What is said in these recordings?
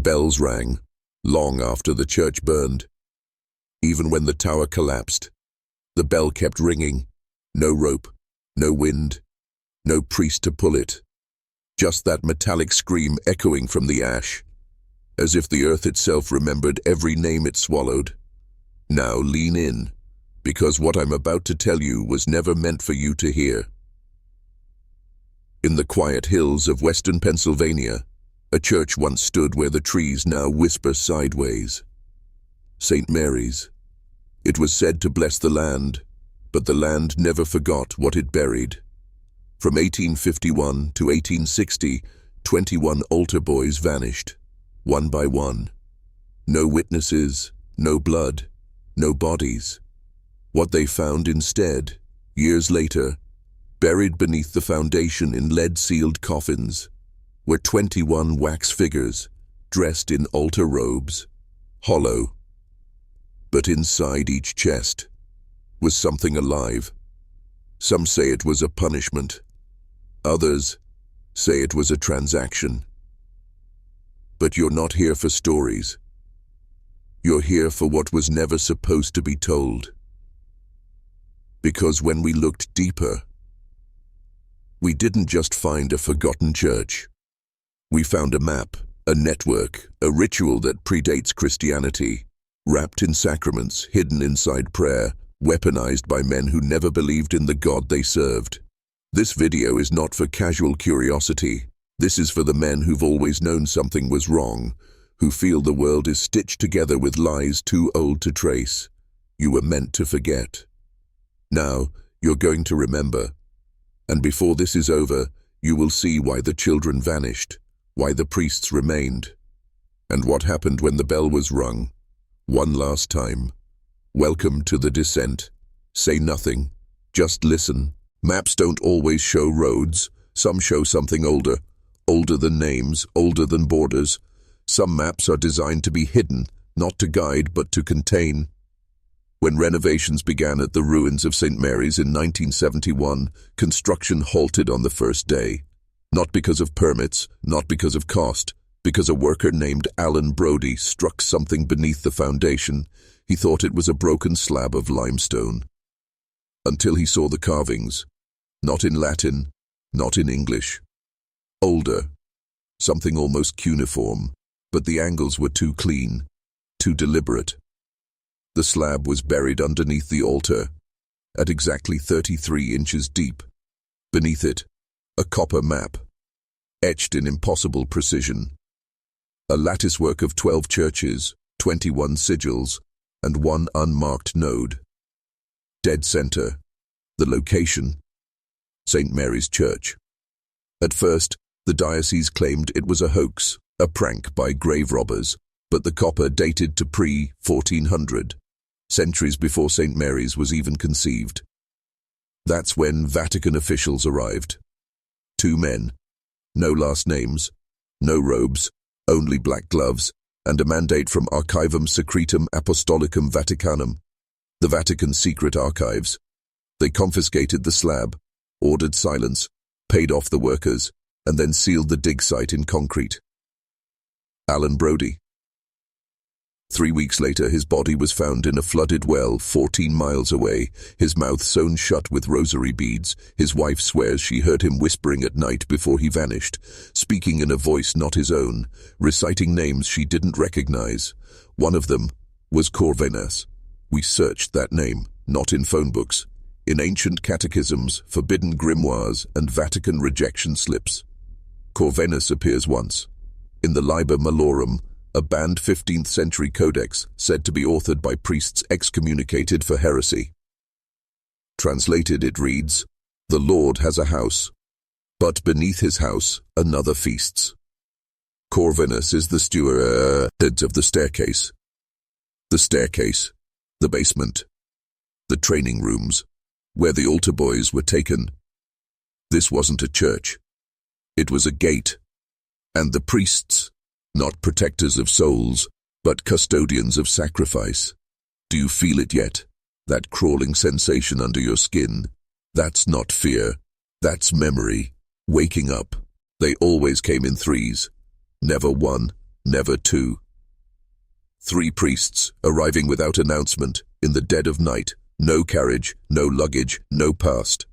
Bells rang, long after the church burned. Even when the tower collapsed, the bell kept ringing. No rope, no wind, no priest to pull it. Just that metallic scream echoing from the ash, as if the earth itself remembered every name it swallowed. Now lean in, because what I'm about to tell you was never meant for you to hear. In the quiet hills of western Pennsylvania, a church once stood where the trees now whisper sideways. St. Mary's. It was said to bless the land, but the land never forgot what it buried. From 1851 to 1860, 21 altar boys vanished, one by one. No witnesses, no blood, no bodies. What they found instead, years later, buried beneath the foundation in lead-sealed coffins, were 21 wax figures, dressed in altar robes, hollow. But inside each chest was something alive. Some say it was a punishment. Others say it was a transaction. But you're not here for stories. You're here for what was never supposed to be told. Because when we looked deeper, we didn't just find a forgotten church. We found a map, a network, a ritual that predates Christianity, wrapped in sacraments, hidden inside prayer, weaponized by men who never believed in the God they served. This video is not for casual curiosity. This is for the men who've always known something was wrong, who feel the world is stitched together with lies too old to trace. You were meant to forget. Now, you're going to remember. And before this is over, you will see why the children vanished, why the priests remained, and what happened when the bell was rung. One last time. Welcome to the descent. Say nothing. Just listen. Maps don't always show roads. Some show something older. Older than names, older than borders. Some maps are designed to be hidden, not to guide, but to contain. When renovations began at the ruins of St. Mary's in 1971, construction halted on the first day. Not because of permits, not because of cost, because a worker named Alan Brody struck something beneath the foundation. He thought it was a broken slab of limestone. Until he saw the carvings. Not in Latin, not in English. Older. Something almost cuneiform, but the angles were too clean, too deliberate. The slab was buried underneath the altar, at exactly 33 inches deep. Beneath it, a copper map, etched in impossible precision. A latticework of 12 churches, 21 sigils, and one unmarked node. Dead center, the location, St. Mary's Church. At first, the diocese claimed it was a hoax, a prank by grave robbers, but the copper dated to pre-1400, centuries before St. Mary's was even conceived. That's when Vatican officials arrived. 2 men, no last names, no robes, only black gloves, and a mandate from Archivum Secretum Apostolicum Vaticanum, the Vatican's secret archives. They confiscated the slab, ordered silence, paid off the workers, and then sealed the dig site in concrete. Alan Brody. 3 weeks later, his body was found in a flooded well 14 miles away, his mouth sewn shut with rosary beads. His wife swears she heard him whispering at night before he vanished, speaking in a voice not his own, reciting names she didn't recognize. One of them was Corvinus. We searched that name, not in phone books, in ancient catechisms, forbidden grimoires, and Vatican rejection slips. Corvinus appears once, in the Liber Malorum, a banned 15th century codex said to be authored by priests excommunicated for heresy. Translated, it reads, "The Lord has a house, but beneath his house another feasts." Corvinus is the steward of the staircase. The staircase, the basement, the training rooms, where the altar boys were taken. This wasn't a church. It was a gate. And the priests, not protectors of souls, but custodians of sacrifice. Do you feel it yet? That crawling sensation under your skin? That's not fear. That's memory. Waking up. They always came in threes. Never one, never two. 3 priests, arriving without announcement, in the dead of night, no carriage, no luggage, no past.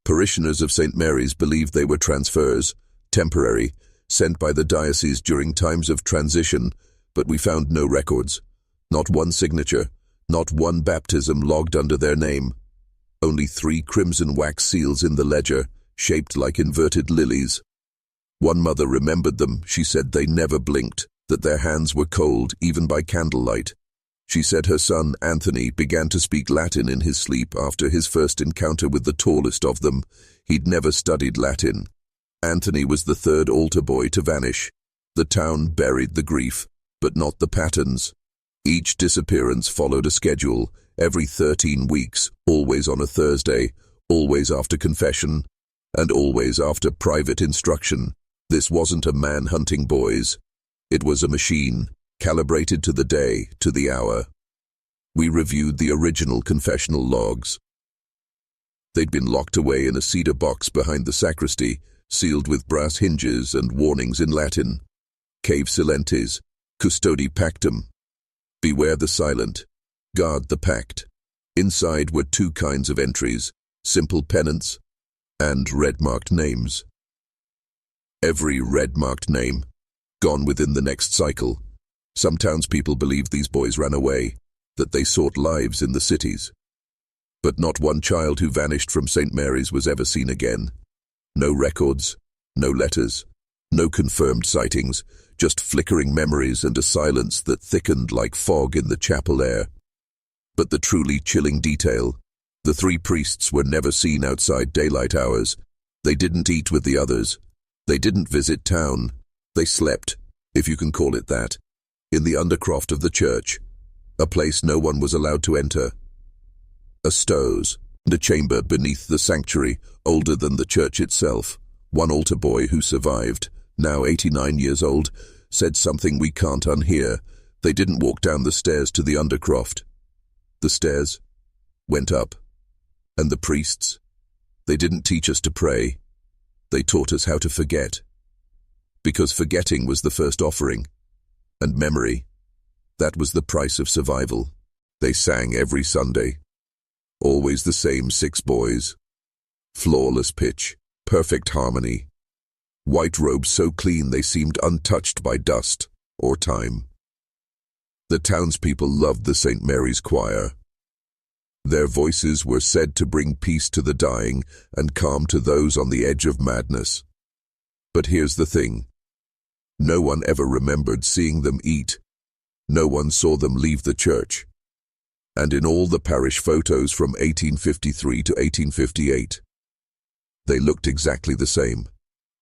Parishioners of St. Mary's believed they were transfers, temporary, sent by the diocese during times of transition, but we found no records, not one signature, not one baptism logged under their name. Only 3 crimson wax seals in the ledger, shaped like inverted lilies. One mother remembered them. She said they never blinked, that their hands were cold even by candlelight. She said her son, Anthony, began to speak Latin in his sleep after his first encounter with the tallest of them. He'd never studied Latin. Anthony was the 3rd altar boy to vanish. The town buried the grief, but not the patterns. Each disappearance followed a schedule, every 13 weeks, always on a Thursday, always after confession, and always after private instruction. This wasn't a man hunting boys. It was a machine, calibrated to the day, to the hour. We reviewed the original confessional logs. They'd been locked away in a cedar box behind the sacristy, sealed with brass hinges and warnings in Latin. Cave silentes, custodi pactum. Beware the silent, guard the pact. Inside were 2 kinds of entries, simple penance and red-marked names. Every red-marked name, gone within the next cycle. Some townspeople believed these boys ran away, that they sought lives in the cities. But not one child who vanished from St. Mary's was ever seen again. No records, no letters, no confirmed sightings, just flickering memories and a silence that thickened like fog in the chapel air. But the truly chilling detail, the 3 priests were never seen outside daylight hours. They didn't eat with the others. They didn't visit town. They slept, if you can call it that, in the undercroft of the church, a place no one was allowed to enter. A stow's, and a chamber beneath the sanctuary, older than the church itself. One altar boy who survived, now 89 years old, said something we can't unhear. They didn't walk down the stairs to the undercroft. The stairs went up. And the priests, they didn't teach us to pray. They taught us how to forget. Because forgetting was the first offering. And memory, that was the price of survival. They sang every Sunday. Always the same 6 boys. Flawless pitch, perfect harmony. White robes so clean they seemed untouched by dust or time. The townspeople loved the St. Mary's choir. Their voices were said to bring peace to the dying and calm to those on the edge of madness. But here's the thing. No one ever remembered seeing them eat. No one saw them leave the church. And in all the parish photos from 1853 to 1858, they looked exactly the same.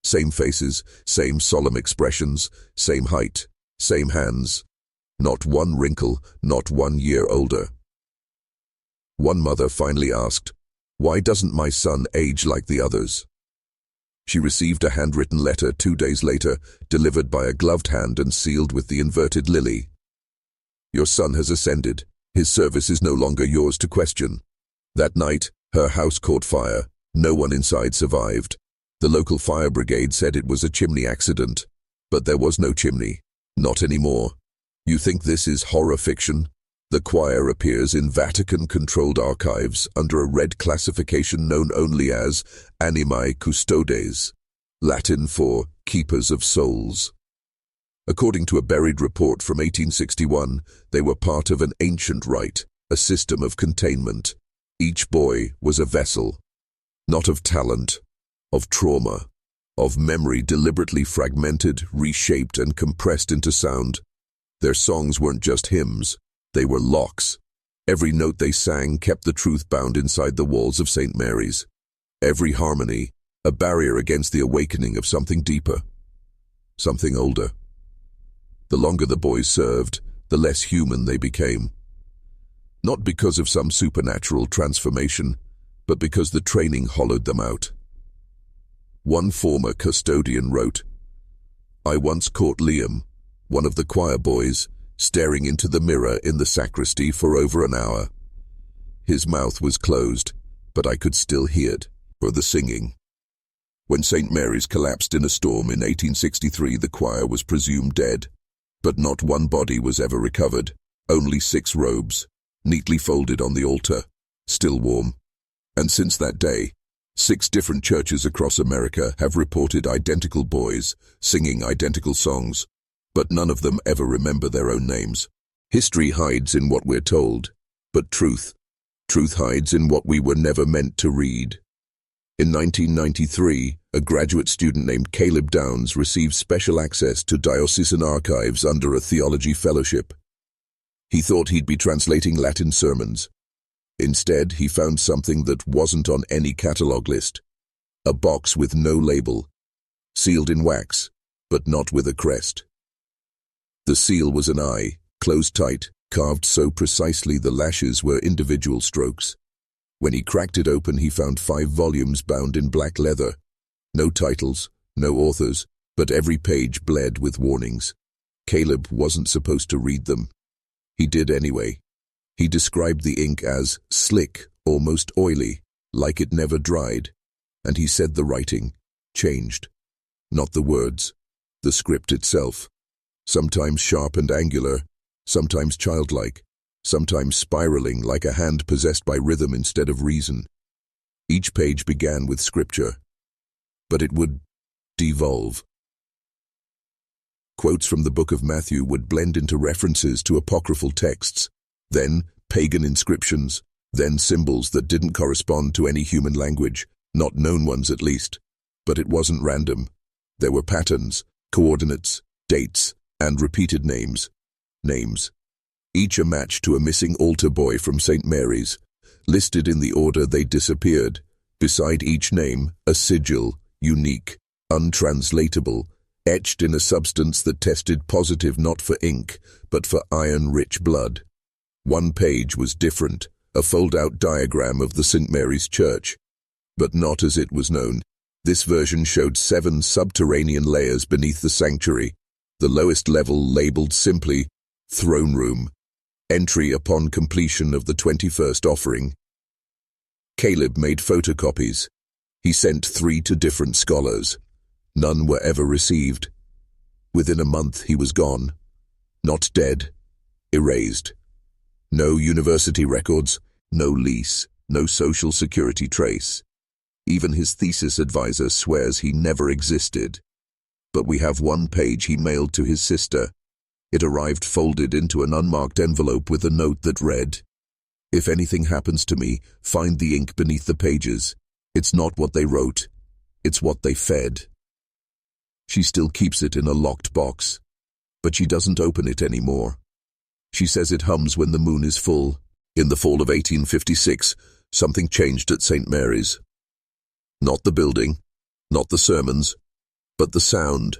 Same faces, same solemn expressions, same height, same hands. Not one wrinkle, not 1 year older. One mother finally asked, "Why doesn't my son age like the others?" She received a handwritten letter 2 days later, delivered by a gloved hand and sealed with the inverted lily. "Your son has ascended. His service is no longer yours to question." That night, her house caught fire. No one inside survived. The local fire brigade said it was a chimney accident. But there was no chimney. Not anymore. You think this is horror fiction? The choir appears in Vatican-controlled archives under a red classification known only as Animae Custodes, Latin for keepers of souls. According to a buried report from 1861, they were part of an ancient rite, a system of containment. Each boy was a vessel, not of talent, of trauma, of memory deliberately fragmented, reshaped, and compressed into sound. Their songs weren't just hymns. They were locks. Every note they sang kept the truth bound inside the walls of St. Mary's. Every harmony, a barrier against the awakening of something deeper, something older. The longer the boys served, the less human they became. Not because of some supernatural transformation, but because the training hollowed them out. One former custodian wrote, "I once caught Liam, one of the choir boys, staring into the mirror in the sacristy for over an hour. His mouth was closed, but I could still hear it, or the singing. When St. Mary's collapsed in a storm in 1863, the choir was presumed dead, but not one body was ever recovered, only 6 robes, neatly folded on the altar, still warm. And since that day, 6 different churches across America have reported identical boys singing identical songs, but none of them ever remember their own names. History hides in what we're told, but truth hides in what we were never meant to read. In 1993, a graduate student named Caleb Downs received special access to diocesan archives under a theology fellowship. He thought he'd be translating Latin sermons. Instead, he found something that wasn't on any catalogue list. A box with no label, sealed in wax, but not with a crest. The seal was an eye, closed tight, carved so precisely the lashes were individual strokes. When he cracked it open, he found 5 volumes bound in black leather. No titles, no authors, but every page bled with warnings. Caleb wasn't supposed to read them. He did anyway. He described the ink as slick, almost oily, like it never dried. And he said the writing changed. Not the words, the script itself. Sometimes sharp and angular, sometimes childlike, sometimes spiraling like a hand possessed by rhythm instead of reason. Each page began with scripture, but it would devolve. Quotes from the book of Matthew would blend into references to apocryphal texts, then pagan inscriptions, then symbols that didn't correspond to any human language, not known ones at least. But it wasn't random. There were patterns, coordinates, dates, and repeated names. Each a match to a missing altar boy from St. Mary's, listed in the order they disappeared. Beside each name, a sigil, unique, untranslatable, etched in a substance that tested positive not for ink, but for iron-rich blood. One page was different, a fold-out diagram of the St. Mary's Church. But not as it was known. This version showed 7 subterranean layers beneath the sanctuary, the lowest level labeled simply, Throne Room. Entry upon completion of the 21st offering. Caleb made photocopies. He sent 3 to different scholars. None were ever received. Within a month he was gone. Not dead. Erased. No university records, no lease, no social security trace. Even his thesis advisor swears he never existed. But we have one page he mailed to his sister. It arrived folded into an unmarked envelope with a note that read, "If anything happens to me, find the ink beneath the pages. It's not what they wrote. It's what they fed." She still keeps it in a locked box, but she doesn't open it anymore. She says it hums when the moon is full. In the fall of 1856, something changed at St. Mary's. Not the building, not the sermons, but the sound.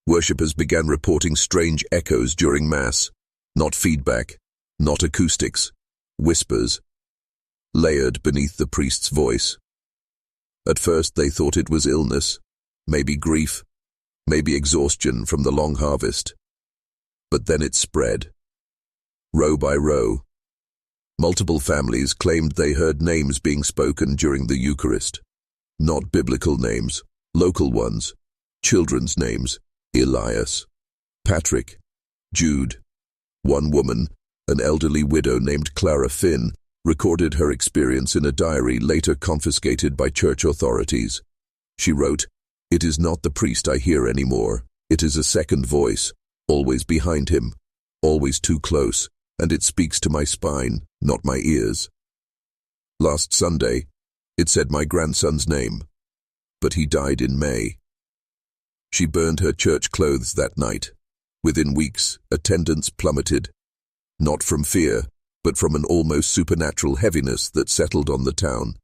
Worshippers began reporting strange echoes during Mass. Not feedback, not acoustics, whispers, layered beneath the priest's voice. At first they thought it was illness, maybe grief, maybe exhaustion from the long harvest. But then it spread. Row by row. Multiple families claimed they heard names being spoken during the Eucharist. Not biblical names, local ones, children's names. Elias, Patrick, Jude. One woman, an elderly widow named Clara Finn, recorded her experience in a diary later confiscated by church authorities. She wrote, "It is not the priest I hear anymore. It is a second voice, always behind him, always too close, and it speaks to my spine, not my ears." Last Sunday, it said my grandson's name, but he died in May. She burned her church clothes that night. Within weeks, attendance plummeted. Not from fear, but from an almost supernatural heaviness that settled on the town.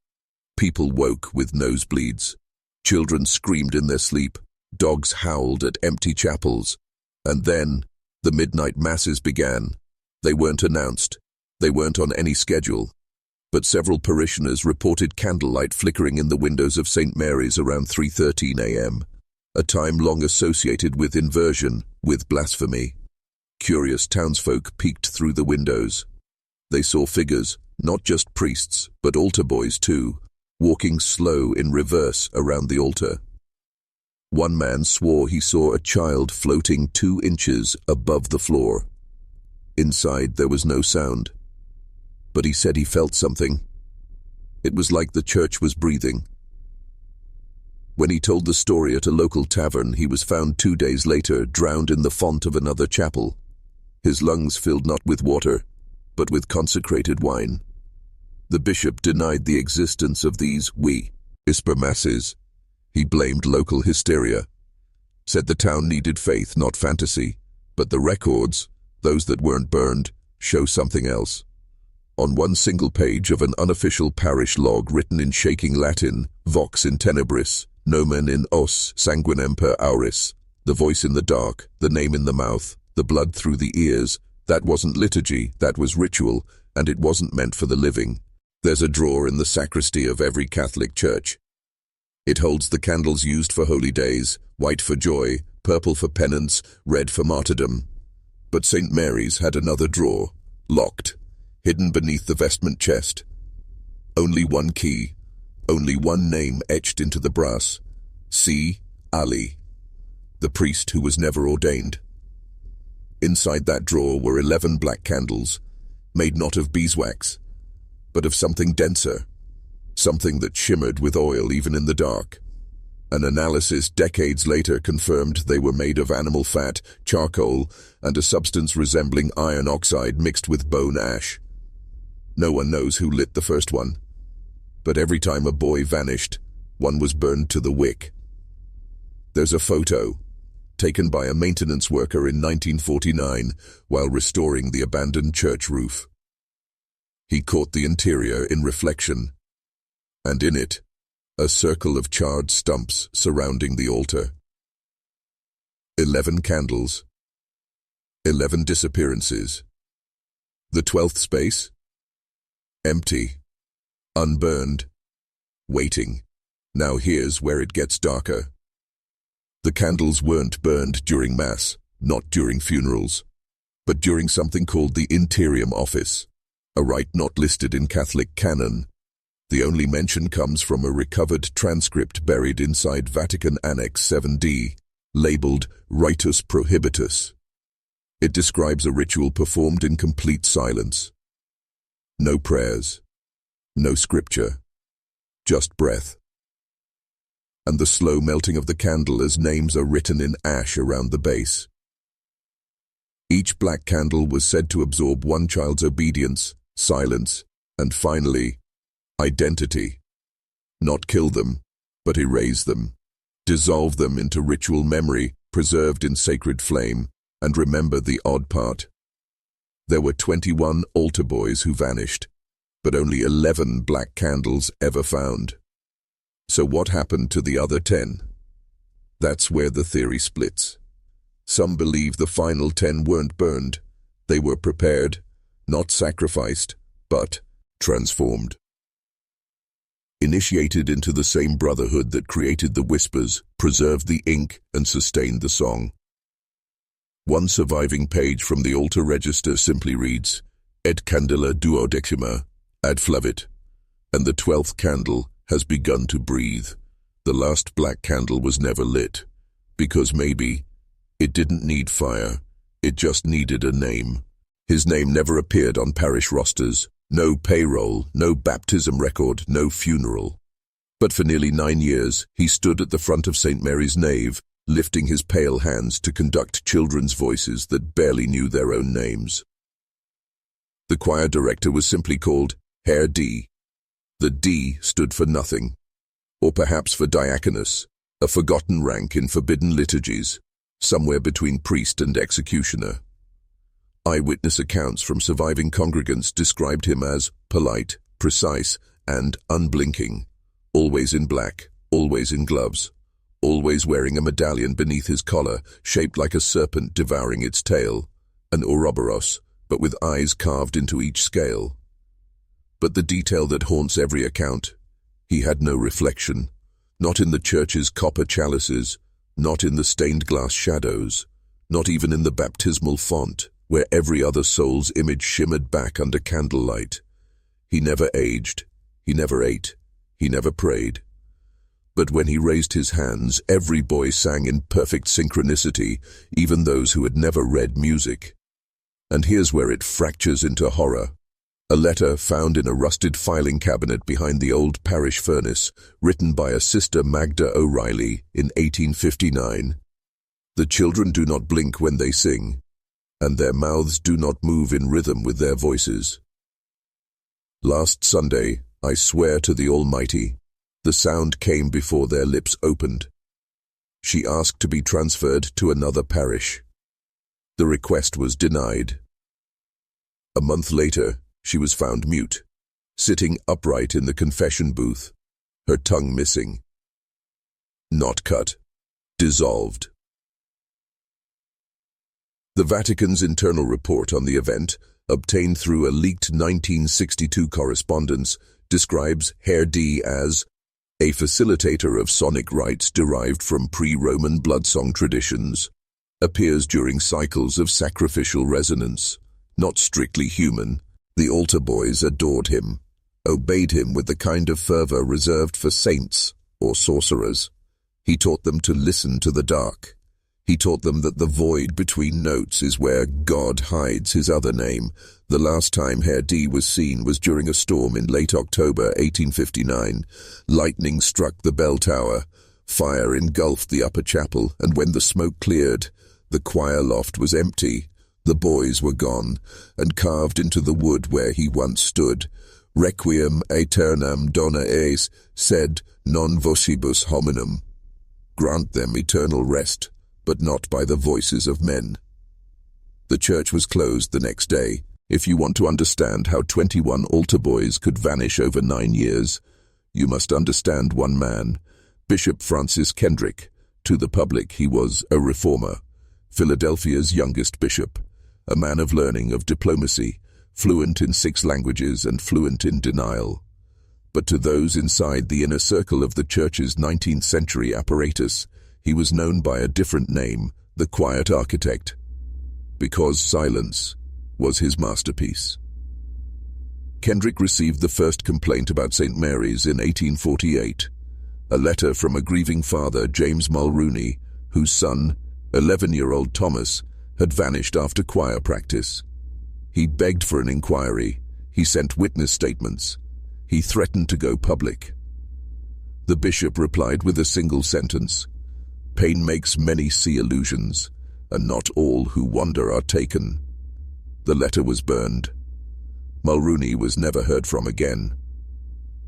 People woke with nosebleeds. Children screamed in their sleep. Dogs howled at empty chapels. And then, the midnight masses began. They weren't announced. They weren't on any schedule. But several parishioners reported candlelight flickering in the windows of St. Mary's around 3:13 a.m., a time long associated with inversion, with blasphemy. Curious townsfolk peeked through the windows. They saw figures, not just priests, but altar boys too, walking slow in reverse around the altar. One man swore he saw a child floating 2 inches above the floor. Inside there was no sound, but he said he felt something. It was like the church was breathing. When he told the story at a local tavern, he was found 2 days later, drowned in the font of another chapel. His lungs filled not with water, but with consecrated wine. The bishop denied the existence of these whisper masses. He blamed local hysteria, said the town needed faith, not fantasy, but the records, those that weren't burned, show something else. On one single page of an unofficial parish log written in shaking Latin, vox in tenebris, nomen in os sanguinem per auris, the voice in the dark, the name in the mouth, the blood through the ears, that wasn't liturgy, that was ritual, and it wasn't meant for the living. There's a drawer in the sacristy of every Catholic church. It holds the candles used for holy days, white for joy, purple for penance, red for martyrdom. But St. Mary's had another drawer, locked, hidden beneath the vestment chest. Only one key, only one name etched into the brass. C. Ali, the priest who was never ordained. Inside that drawer were 11 black candles, made not of beeswax, but of something denser, something that shimmered with oil even in the dark. An analysis decades later confirmed they were made of animal fat, charcoal, and a substance resembling iron oxide mixed with bone ash. No one knows who lit the first one, but every time a boy vanished, one was burned to the wick. There's a photo, taken by a maintenance worker in 1949 while restoring the abandoned church roof. He caught the interior in reflection, and in it, a circle of charred stumps surrounding the altar. 11 candles. 11 disappearances. The 12th space? Empty. Unburned. Waiting. Now here's where it gets darker. The candles weren't burned during Mass, not during funerals, but during something called the Interium Office, a rite not listed in Catholic canon. The only mention comes from a recovered transcript buried inside Vatican Annex 7D, labeled Ritus Prohibitus. It describes a ritual performed in complete silence. No prayers, no scripture, just breath. And the slow melting of the candle as names are written in ash around the base. Each black candle was said to absorb one child's obedience, silence, and finally, identity. Not kill them, but erase them. Dissolve them into ritual memory, preserved in sacred flame. And remember the odd part. There were 21 altar boys who vanished, but only 11 black candles ever found. So what happened to the other 10? That's where the theory splits. Some believe the final 10 weren't burned. They were prepared, not sacrificed, but transformed. Initiated into the same brotherhood that created the whispers, preserved the ink, and sustained the song. One surviving page from the altar register simply reads, Et candela duodecima, ad flavit, and the 12th candle has begun to breathe. The last black candle was never lit, because maybe it didn't need fire, it just needed a name. His name never appeared on parish rosters. No payroll, no baptism record, no funeral. But for nearly 9 years, he stood at the front of St. Mary's nave, lifting his pale hands to conduct children's voices that barely knew their own names. The choir director was simply called Herr D. The D stood for nothing, or perhaps for diaconus, a forgotten rank in forbidden liturgies, somewhere between priest and executioner. Eyewitness accounts from surviving congregants described him as polite, precise, and unblinking, always in black, always in gloves, always wearing a medallion beneath his collar, shaped like a serpent devouring its tail, an Ouroboros, but with eyes carved into each scale. But the detail that haunts every account, he had no reflection, not in the church's copper chalices, not in the stained glass shadows, not even in the baptismal font, where every other soul's image shimmered back under candlelight. He never aged, he never ate, he never prayed. But when he raised his hands, every boy sang in perfect synchronicity, even those who had never read music. And here's where it fractures into horror. A letter found in a rusted filing cabinet behind the old parish furnace, written by a Sister Magda O'Reilly in 1859. The children do not blink when they sing, and their mouths do not move in rhythm with their voices. Last Sunday, I swear to the Almighty, the sound came before their lips opened. She asked to be transferred to another parish. The request was denied. A month later, she was found mute, sitting upright in the confession booth, her tongue missing. Not cut, dissolved. The Vatican's internal report on the event, obtained through a leaked 1962 correspondence, describes Herr D as a facilitator of sonic rites derived from pre-Roman bloodsong traditions, appears during cycles of sacrificial resonance, not strictly human. The altar boys adored him, obeyed him with the kind of fervor reserved for saints or sorcerers. He taught them to listen to the dark. He taught them that the void between notes is where God hides his other name. The last time Herr D was seen was during a storm in late October 1859. Lightning struck the bell tower, fire engulfed the upper chapel, and when the smoke cleared, the choir loft was empty. The boys were gone, and carved into the wood where he once stood, Requiem aeternam dona eis, sed non vocibus hominum. Grant them eternal rest, but not by the voices of men. The church was closed the next day. If you want to understand how 21 altar boys could vanish over 9 years, you must understand one man, Bishop Francis Kendrick. To the public, he was a reformer, Philadelphia's youngest bishop, a man of learning, of diplomacy, fluent in 6 languages and fluent in denial. But to those inside the inner circle of the church's 19th century apparatus, he was known by a different name, the Quiet Architect, because silence was his masterpiece. Kendrick received the first complaint about St. Mary's in 1848, a letter from a grieving father, James Mulrooney, whose son, 11-year-old Thomas, had vanished after choir practice. He begged for an inquiry. He sent witness statements. He threatened to go public. The bishop replied with a single sentence: "Pain makes many see illusions, and not all who wander are taken." The letter was burned. Mulrooney was never heard from again.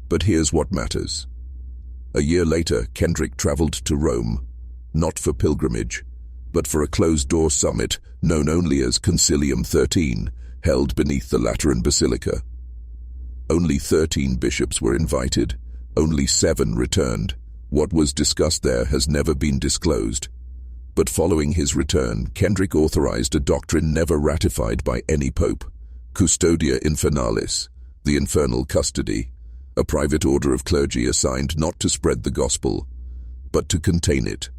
But here's what matters. A year later, Kendrick traveled to Rome, not for pilgrimage, but for a closed-door summit known only as Concilium 13, held beneath the Lateran Basilica. Only 13 bishops were invited. Only 7 returned. What was discussed there has never been disclosed. But following his return, Kendrick authorized a doctrine never ratified by any pope, Custodia Infernalis, the infernal custody, a private order of clergy assigned not to spread the gospel, but to contain it,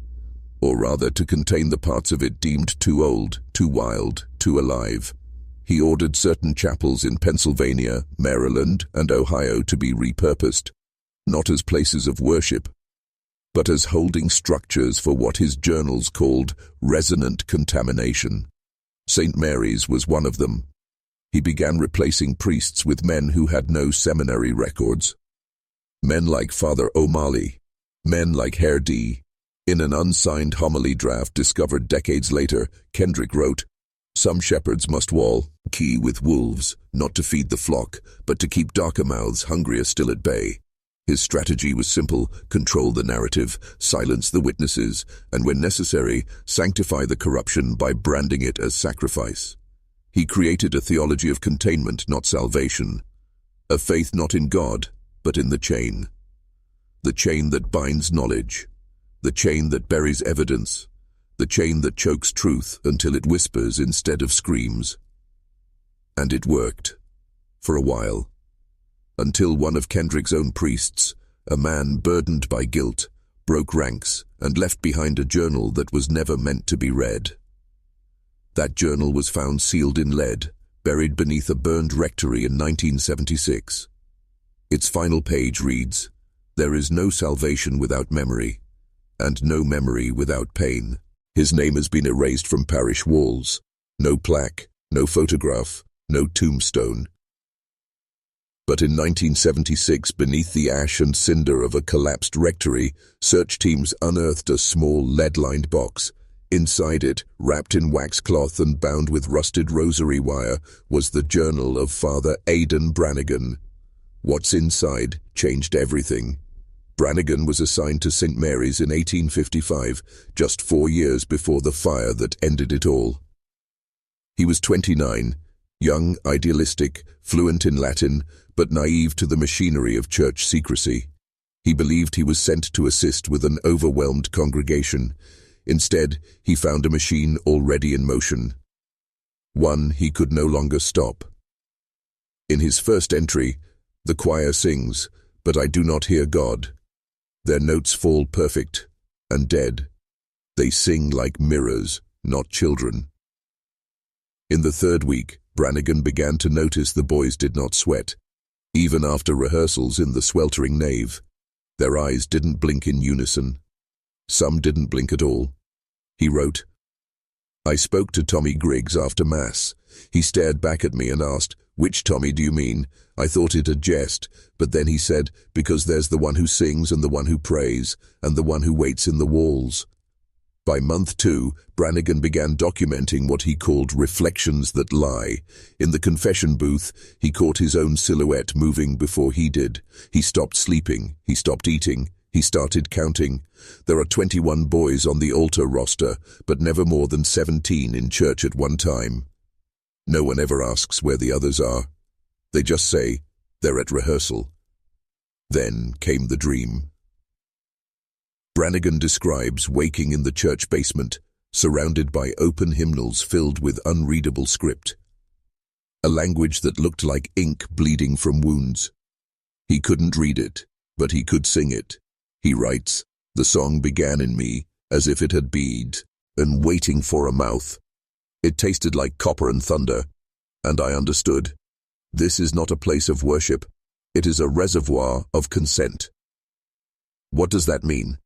or rather to contain the parts of it deemed too old, too wild, too alive. He ordered certain chapels in Pennsylvania, Maryland, and Ohio to be repurposed, not as places of worship, but as holding structures for what his journals called resonant contamination. St. Mary's was one of them. He began replacing priests with men who had no seminary records. Men like Father O'Malley, men like Herr D. In an unsigned homily draft discovered decades later, Kendrick wrote, "Some shepherds must key with wolves, not to feed the flock, but to keep darker mouths hungrier still at bay." His strategy was simple: control the narrative, silence the witnesses, and when necessary, sanctify the corruption by branding it as sacrifice. He created a theology of containment, not salvation, a faith not in God, but in the chain that binds knowledge, the chain that buries evidence, the chain that chokes truth until it whispers instead of screams. And it worked, for a while, until one of Kendrick's own priests, a man burdened by guilt, broke ranks and left behind a journal that was never meant to be read. That journal was found sealed in lead, buried beneath a burned rectory in 1976. Its final page reads, There is no salvation without memory, and no memory without pain. His name has been erased from parish walls. No plaque, no photograph, no tombstone. But in 1976, beneath the ash and cinder of a collapsed rectory, search teams unearthed a small lead-lined box. Inside it, wrapped in wax cloth and bound with rusted rosary wire, was the journal of Father Aidan Brannigan. What's inside changed everything. Brannigan was assigned to St. Mary's in 1855, just 4 years before the fire that ended it all. He was 29, young, idealistic, fluent in Latin, but naive to the machinery of church secrecy. He believed he was sent to assist with an overwhelmed congregation. Instead, he found a machine already in motion. One he could no longer stop. In his first entry, the choir sings, "But I do not hear God." Their notes fall perfect and dead. They sing like mirrors, not children. In the third week, Brannigan began to notice the boys did not sweat. Even after rehearsals in the sweltering nave, their eyes didn't blink in unison. Some didn't blink at all. He wrote, "I spoke to Tommy Griggs after Mass. He stared back at me and asked, 'Which Tommy do you mean?' I thought it a jest, but then he said, 'Because there's the one who sings and the one who prays, and the one who waits in the walls.'" By month 2, Brannigan began documenting what he called reflections that lie. In the confession booth, he caught his own silhouette moving before he did. He stopped sleeping, he stopped eating, he started counting. There are 21 boys on the altar roster, but never more than 17 in church at one time. No one ever asks where the others are. They just say, they're at rehearsal. Then came the dream. Brannigan describes waking in the church basement, surrounded by open hymnals filled with unreadable script. A language that looked like ink bleeding from wounds. He couldn't read it, but he could sing it. He writes, "The song began in me, as if it had beads, and waiting for a mouth. It tasted like copper and thunder, and I understood. This is not a place of worship, it is a reservoir of consent." What does that mean?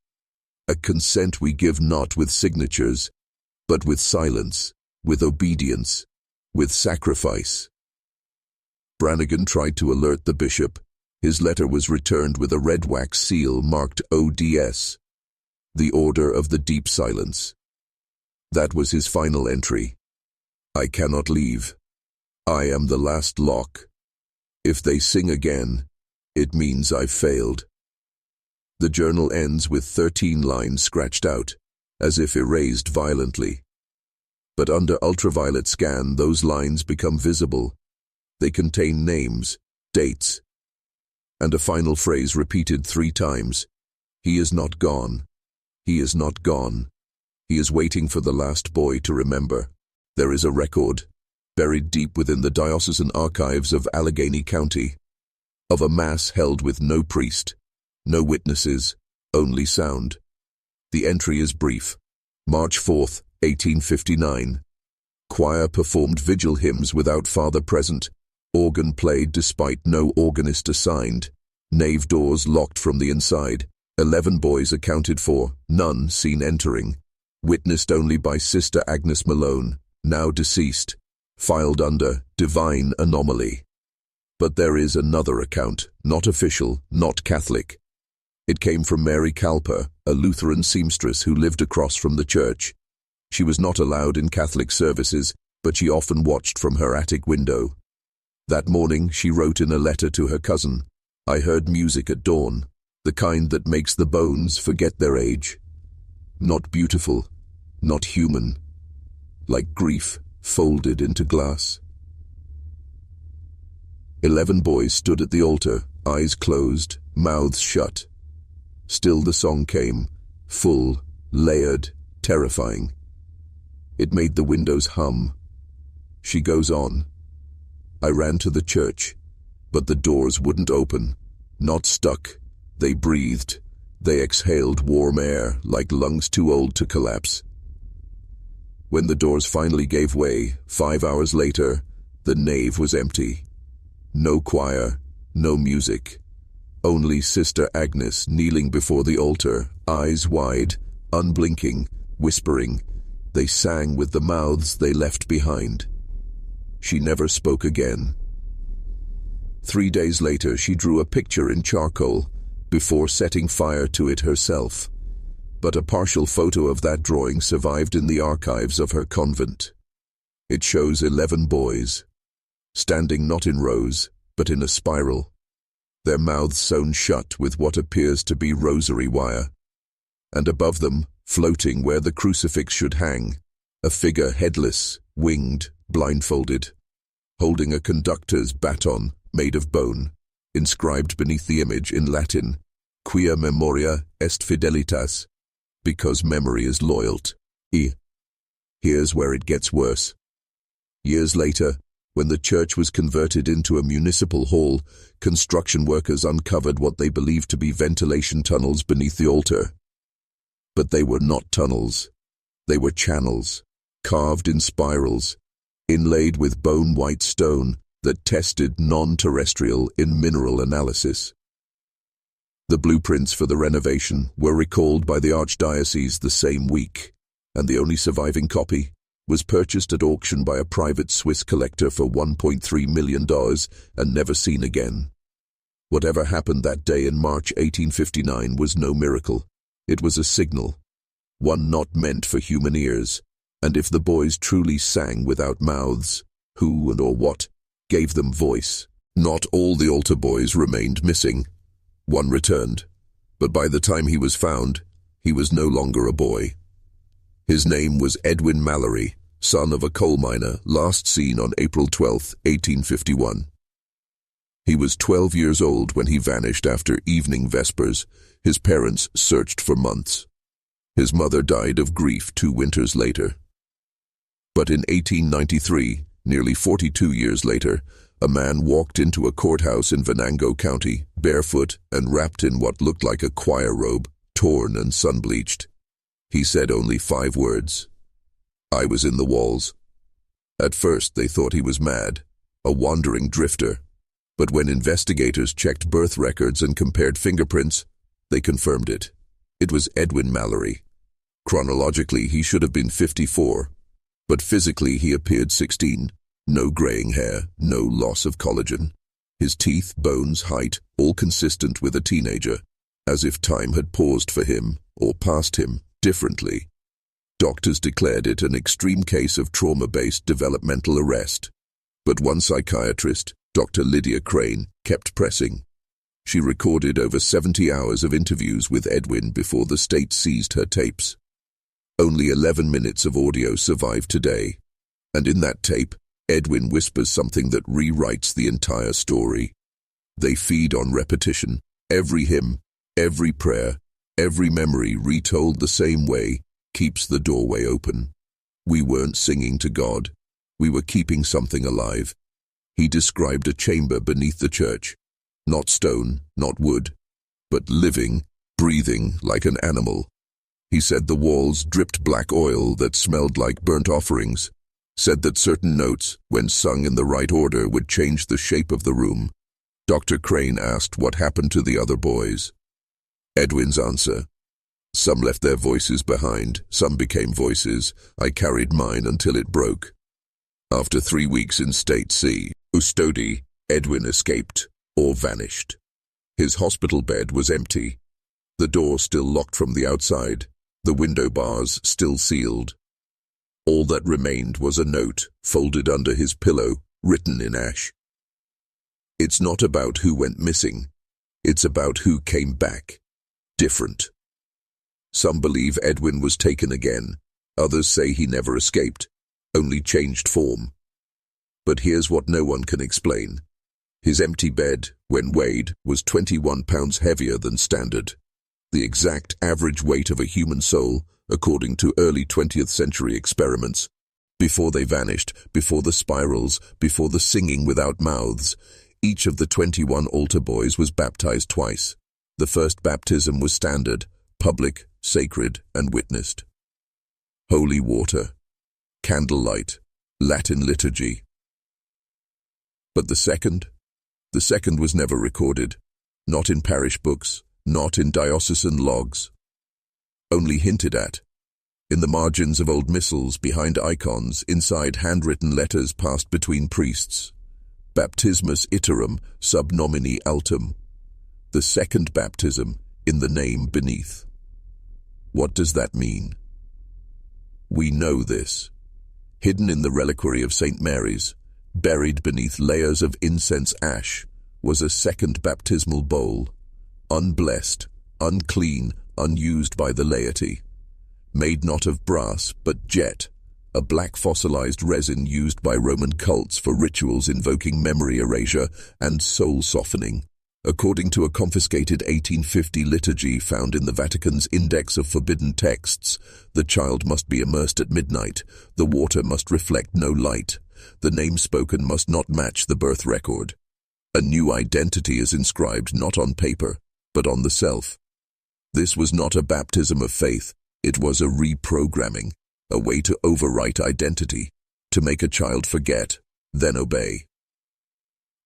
A consent we give not with signatures, but with silence, with obedience, with sacrifice. Brannigan tried to alert the bishop. His letter was returned with a red wax seal marked ODS, the Order of the Deep Silence. That was his final entry. "I cannot leave. I am the last lock. If they sing again, it means I've failed." The journal ends with 13 lines scratched out, as if erased violently. But under ultraviolet scan, those lines become visible. They contain names, dates, and a final phrase repeated 3 times. "He is not gone. He is not gone. He is waiting for the last boy to remember." There is a record, buried deep within the diocesan archives of Allegheny County, of a mass held with no priest, no witnesses, only sound. The entry is brief. March 4th, 1859. Choir performed vigil hymns without father present. Organ played despite no organist assigned. Nave doors locked from the inside. 11 boys accounted for, none seen entering. Witnessed only by Sister Agnes Malone, now deceased. Filed under divine anomaly. But there is another account, not official, not Catholic. It came from Mary Calper, a Lutheran seamstress who lived across from the church. She was not allowed in Catholic services, but she often watched from her attic window. That morning she wrote in a letter to her cousin, "I heard music at dawn, the kind that makes the bones forget their age. Not beautiful, not human, like grief folded into glass." 11 boys stood at the altar, eyes closed, mouths shut. Still the song came, full, layered, terrifying. It made the windows hum. She goes on. "I ran to the church, but the doors wouldn't open. Not stuck. They breathed. They exhaled warm air like lungs too old to collapse. When the doors finally gave way, 5 hours later, the nave was empty. No choir, no music. Only Sister Agnes kneeling before the altar, eyes wide, unblinking, whispering. They sang with the mouths they left behind. She never spoke again. 3 days later, she drew a picture in charcoal before setting fire to it herself. But a partial photo of that drawing survived in the archives of her convent. It shows 11 boys, standing not in rows, but in a spiral, their mouths sewn shut with what appears to be rosary wire, and above them, floating where the crucifix should hang, a figure headless, winged, blindfolded, holding a conductor's baton made of bone, inscribed beneath the image in Latin, Quia memoria est fidelitas, because memory is loyalty. Here's where it gets worse. Years later, when the church was converted into a municipal hall, construction workers uncovered what they believed to be ventilation tunnels beneath the altar. But they were not tunnels. They were channels, carved in spirals, inlaid with bone-white stone that tested non-terrestrial in mineral analysis. The blueprints for the renovation were recalled by the Archdiocese the same week, and the only surviving copy was purchased at auction by a private Swiss collector for $1.3 million and never seen again. Whatever happened that day in March 1859 was no miracle. It was a signal, one not meant for human ears, and if the boys truly sang without mouths, who and or what gave them voice? Not all the altar boys remained missing. One returned, but by the time he was found, he was no longer a boy. His name was Edwin Mallory, son of a coal miner, last seen on April 12, 1851. He was 12 years old when he vanished after evening vespers. His parents searched for months. His mother died of grief 2 winters later. But in 1893, nearly 42 years later, a man walked into a courthouse in Venango County, barefoot and wrapped in what looked like a choir robe, torn and sun-bleached. He said only 5 words. I was in the walls. At first they thought he was mad, a wandering drifter. But when investigators checked birth records and compared fingerprints, they confirmed it. It was Edwin Mallory. Chronologically, he should have been 54, but physically he appeared 16. No graying hair, no loss of collagen. His teeth, bones, height, all consistent with a teenager, as if time had paused for him, or passed him, differently. Doctors declared it an extreme case of trauma-based developmental arrest. But one psychiatrist, Dr. Lydia Crane, kept pressing. She recorded over 70 hours of interviews with Edwin before the state seized her tapes. Only 11 minutes of audio survive today, and in that tape, Edwin whispers something that rewrites the entire story. They feed on repetition. Every hymn, every prayer, every memory retold the same way keeps the doorway open. We weren't singing to God. We were keeping something alive. He described a chamber beneath the church. Not stone, not wood, but living, breathing like an animal. He said the walls dripped black oil that smelled like burnt offerings. Said that certain notes, when sung in the right order, would change the shape of the room. Dr. Crane asked what happened to the other boys. Edwin's answer: some left their voices behind, some became voices. I carried mine until it broke. After 3 weeks in State C, custody, Edwin escaped, or vanished. His hospital bed was empty. The door still locked from the outside, the window bars still sealed. All that remained was a note, folded under his pillow, written in ash. It's not about who went missing. It's about who came back. Different. Some believe Edwin was taken again. Others say he never escaped, only changed form. But here's what no one can explain. His empty bed, when weighed, was 21 pounds heavier than standard. The exact average weight of a human soul, according to early 20th century experiments. Before they vanished, before the spirals, before the singing without mouths, each of the 21 altar boys was baptized twice. The first baptism was standard, public, sacred, and witnessed. Holy water, candlelight, Latin liturgy. But the second was never recorded. not in parish books, not in diocesan logs. Only hinted at. In the margins of old missals, behind icons, inside handwritten letters passed between priests. Baptismus iterum sub nomine altum. The second baptism in the name beneath. What does that mean? We know this. Hidden in the reliquary of St. Mary's, buried beneath layers of incense ash, was a second baptismal bowl, unblessed, unclean, unused by the laity. Made not of brass, but jet, a black fossilized resin used by Roman cults for rituals invoking memory erasure and soul softening. According to a confiscated 1850 liturgy found in the Vatican's Index of Forbidden Texts, the child must be immersed at midnight, the water must reflect no light, the name spoken must not match the birth record. A new identity is inscribed not on paper, but on the self. This was not a baptism of faith, it was a reprogramming, a way to overwrite identity, to make a child forget, then obey.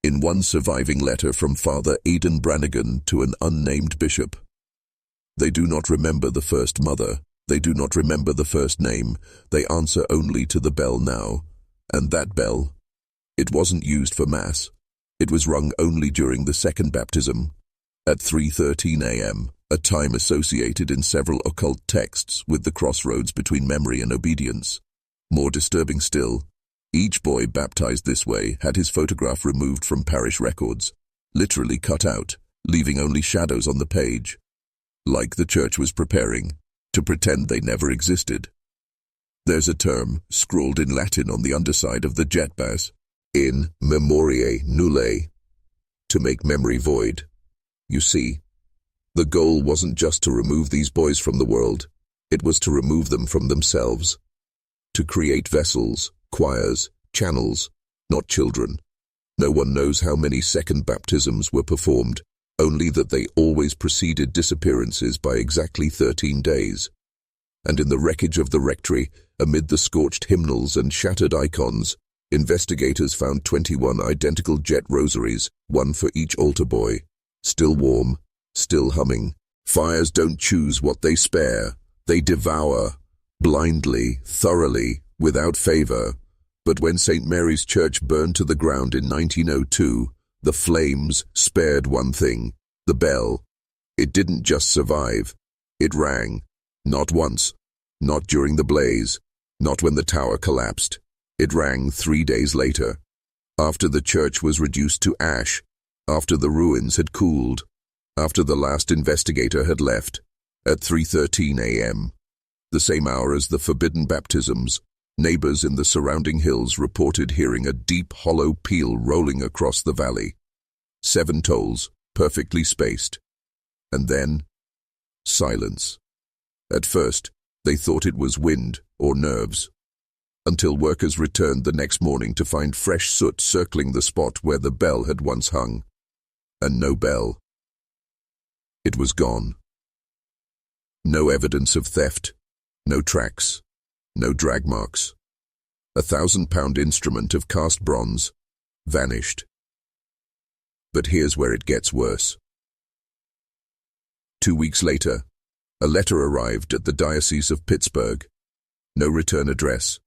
In one surviving letter from Father Aidan Brannigan to an unnamed bishop, they do not remember the first mother, they do not remember the first name, they answer only to the bell now, and that bell, it wasn't used for Mass, it was rung only during the second baptism, at 3:13 a.m., a time associated in several occult texts with the crossroads between memory and obedience. More disturbing still, each boy baptized this way had his photograph removed from parish records, literally cut out, leaving only shadows on the page, like the church was preparing to pretend they never existed. There's a term scrawled in Latin on the underside of the jet bass, in memoriae nullae, to make memory void. You see, the goal wasn't just to remove these boys from the world, it was to remove them from themselves, to create vessels, choirs, channels, not children. No one knows how many second baptisms were performed, only that they always preceded disappearances by exactly 13 days. And in the wreckage of the rectory, amid the scorched hymnals and shattered icons, investigators found 21 identical jet rosaries, one for each altar boy, still warm, still humming. Fires don't choose what they spare, they devour, blindly, thoroughly, without favor. But when St. Mary's Church burned to the ground in 1902, the flames spared one thing, the bell. It didn't just survive, it rang. Not once, not during the blaze, not when the tower collapsed. It rang 3 days later, after the church was reduced to ash, after the ruins had cooled, after the last investigator had left, at 3:13 a.m., the same hour as the forbidden baptisms. Neighbors in the surrounding hills reported hearing a deep, hollow peal rolling across the valley. 7 tolls, perfectly spaced. And then, silence. At first, they thought it was wind or nerves, until workers returned the next morning to find fresh soot circling the spot where the bell had once hung. And no bell. It was gone. No evidence of theft, no tracks, no drag marks. A 1,000-pound instrument of cast bronze vanished. But here's where it gets worse. 2 weeks later, a letter arrived at the Diocese of Pittsburgh. No return address,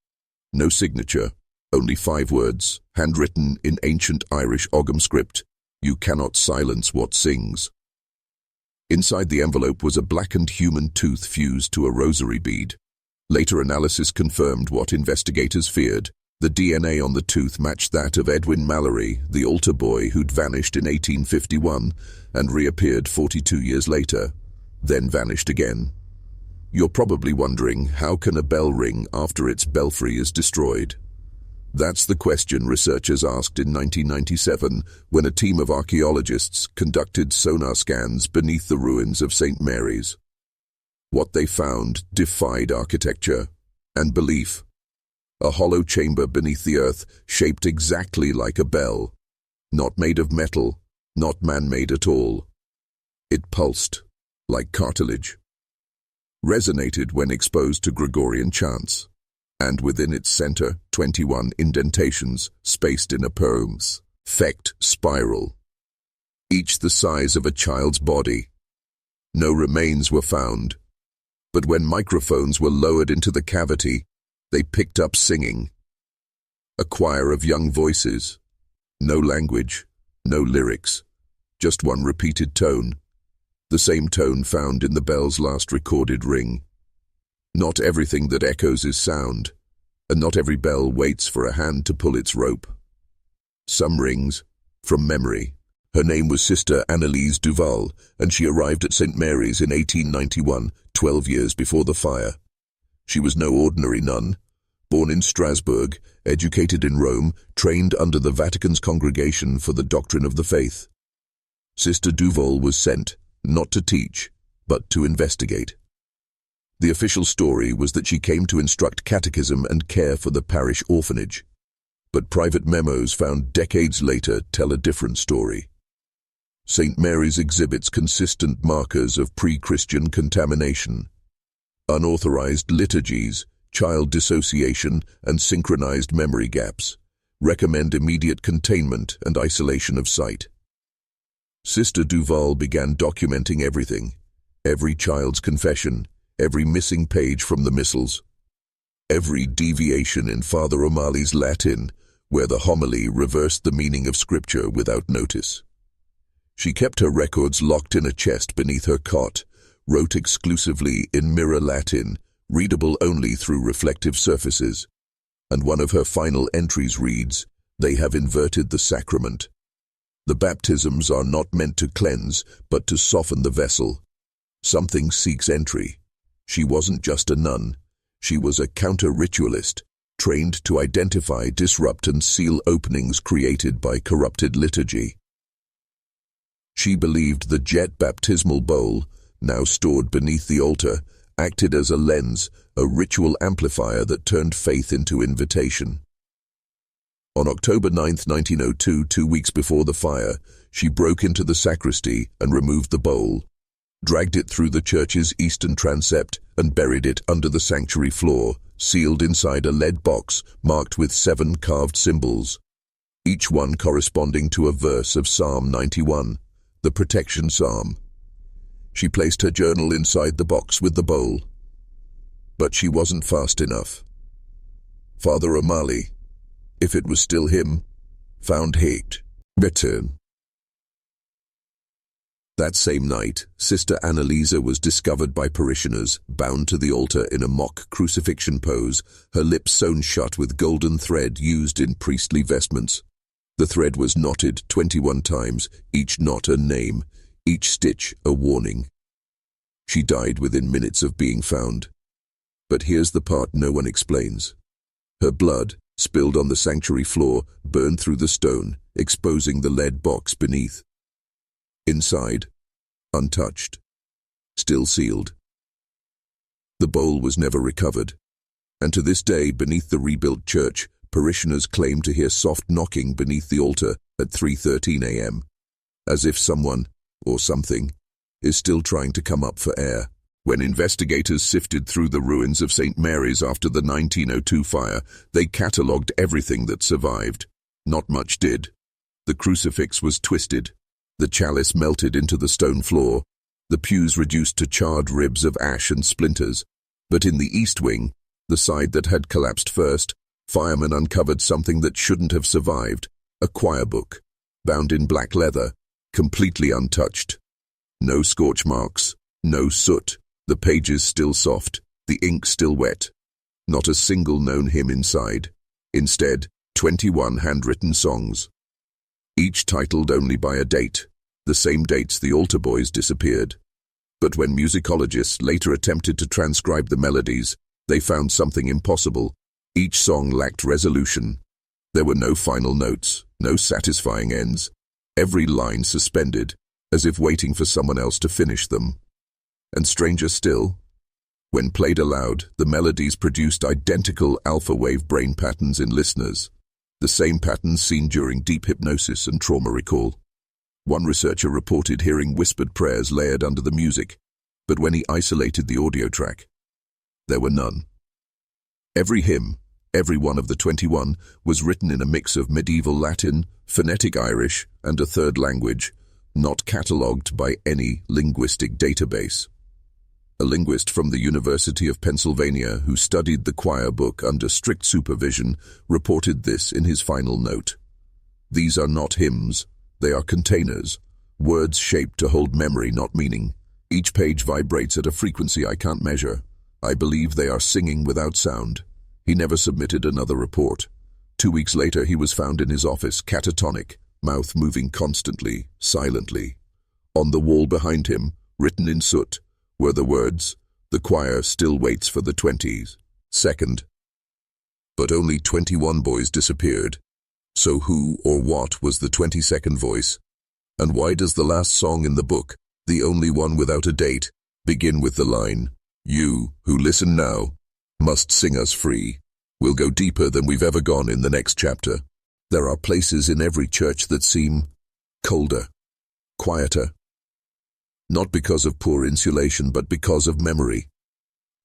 no signature, only 5 words, handwritten in ancient Irish Ogham script. You cannot silence what sings. Inside the envelope was a blackened human tooth fused to a rosary bead. Later analysis confirmed what investigators feared. The DNA on the tooth matched that of Edwin Mallory, the altar boy who'd vanished in 1851 and reappeared 42 years later, then vanished again. You're probably wondering, how can a bell ring after its belfry is destroyed? That's the question researchers asked in 1997 when a team of archaeologists conducted sonar scans beneath the ruins of St. Mary's. What they found defied architecture and belief. A hollow chamber beneath the earth shaped exactly like a bell, not made of metal, not man-made at all. It pulsed like cartilage, resonated when exposed to Gregorian chants, and within its center 21 indentations spaced in a perfect spiral. each the size of a child's body. No remains were found, but when microphones were lowered into the cavity, they picked up singing. A choir of young voices. No language, no lyrics, just one repeated tone. The same tone found in the bell's last recorded ring. Not everything that echoes is sound, and not every bell waits for a hand to pull its rope. Some rings, from memory. Her name was Sister Anneliese Duval, and she arrived at St. Mary's in 1891, 12 years before the fire. She was no ordinary nun. Born in Strasbourg, educated in Rome, trained under the Vatican's Congregation for the Doctrine of the Faith. Sister Duval was sent, not to teach, but to investigate. The official story was that she came to instruct catechism and care for the parish orphanage. But private memos found decades later tell a different story. St. Mary's exhibits consistent markers of pre-Christian contamination. Unauthorized liturgies, child dissociation, and synchronized memory gaps recommend immediate containment and isolation of sight. Sister Duval began documenting everything, every child's confession, every missing page from the missals, every deviation in Father O'Malley's Latin, where the homily reversed the meaning of Scripture without notice. She kept her records locked in a chest beneath her cot, wrote exclusively in mirror Latin, readable only through reflective surfaces, and one of her final entries reads, "They have inverted the sacrament. The baptisms are not meant to cleanse, but to soften the vessel. Something seeks entry." She wasn't just a nun. She was a counter-ritualist, trained to identify, disrupt, and seal openings created by corrupted liturgy. She believed the jet baptismal bowl, now stored beneath the altar, acted as a lens, a ritual amplifier that turned faith into invitation. On October 9, 1902, 2 weeks before the fire, she broke into the sacristy and removed the bowl, dragged it through the church's eastern transept, and buried it under the sanctuary floor, sealed inside a lead box marked with 7 carved symbols, each one corresponding to a verse of Psalm 91, the protection psalm. She placed her journal inside the box with the bowl. But she wasn't fast enough. Father O'Malley, if it was still him, found hate. Return. That same night, Sister Anneliese was discovered by parishioners, bound to the altar in a mock crucifixion pose, her lips sewn shut with golden thread used in priestly vestments. The thread was knotted 21 times, each knot a name, each stitch a warning. She died within minutes of being found. But here's the part no one explains. Her blood, spilled on the sanctuary floor, burned through the stone, exposing the lead box beneath. Inside, untouched, still sealed. The bowl was never recovered, and to this day, beneath the rebuilt church, parishioners claim to hear soft knocking beneath the altar at 3:13 a.m., as if someone, or something, is still trying to come up for air. When investigators sifted through the ruins of St. Mary's after the 1902 fire, they catalogued everything that survived. Not much did. The crucifix was twisted, the chalice melted into the stone floor, the pews reduced to charred ribs of ash and splinters. But in the east wing, the side that had collapsed first, firemen uncovered something that shouldn't have survived, a choir book, bound in black leather, completely untouched. No scorch marks, no soot, the pages still soft, the ink still wet. Not a single known hymn inside. Instead, 21 handwritten songs, each titled only by a date, the same dates the altar boys disappeared. But when musicologists later attempted to transcribe the melodies, they found something impossible. Each song lacked resolution. There were no final notes, no satisfying ends. Every line suspended, as if waiting for someone else to finish them. And stranger still, when played aloud, the melodies produced identical alpha-wave brain patterns in listeners, the same patterns seen during deep hypnosis and trauma recall. One researcher reported hearing whispered prayers layered under the music, but when he isolated the audio track, there were none. Every hymn, every one of the 21, was written in a mix of medieval Latin, phonetic Irish, and a third language, not catalogued by any linguistic database. A linguist from the University of Pennsylvania who studied the choir book under strict supervision reported this in his final note. These are not hymns, they are containers, words shaped to hold memory, not meaning. Each page vibrates at a frequency I can't measure. I believe they are singing without sound. He never submitted another report. 2 weeks later, he was found in his office, catatonic, mouth moving constantly, silently. On the wall behind him, written in soot, were the words, "The choir still waits for the 22nd." But only 21 boys disappeared. So who or what was the 22nd voice? And why does the last song in the book, the only one without a date, begin with the line, "You, who listen now, must sing us free"? We'll go deeper than we've ever gone in the next chapter. There are places in every church that seem colder, quieter. Not because of poor insulation, but because of memory.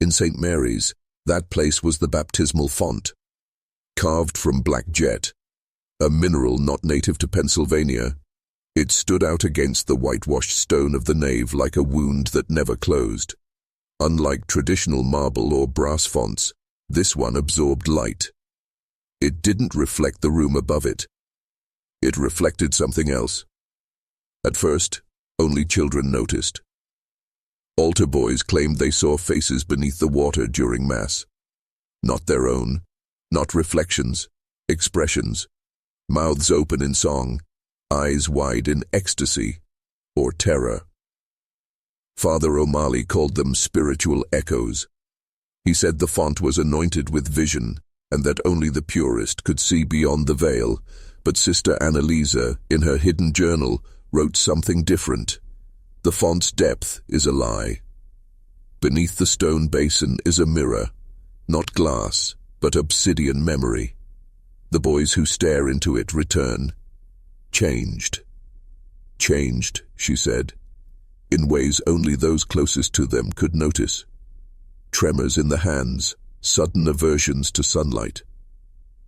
In St. Mary's, that place was the baptismal font, carved from black jet, a mineral not native to Pennsylvania. It stood out against the whitewashed stone of the nave like a wound that never closed. Unlike traditional marble or brass fonts, this one absorbed light. It didn't reflect the room above it. It reflected something else. At first, only children noticed. Altar boys claimed they saw faces beneath the water during Mass. Not their own, not reflections, expressions, mouths open in song, eyes wide in ecstasy or terror. Father O'Malley called them spiritual echoes. He said the font was anointed with vision and that only the purest could see beyond the veil, but Sister Annalisa, in her hidden journal, wrote something different. The font's depth is a lie. Beneath the stone basin is a mirror, not glass, but obsidian memory. The boys who stare into it return. Changed. Changed, she said, in ways only those closest to them could notice. Tremors in the hands, sudden aversions to sunlight.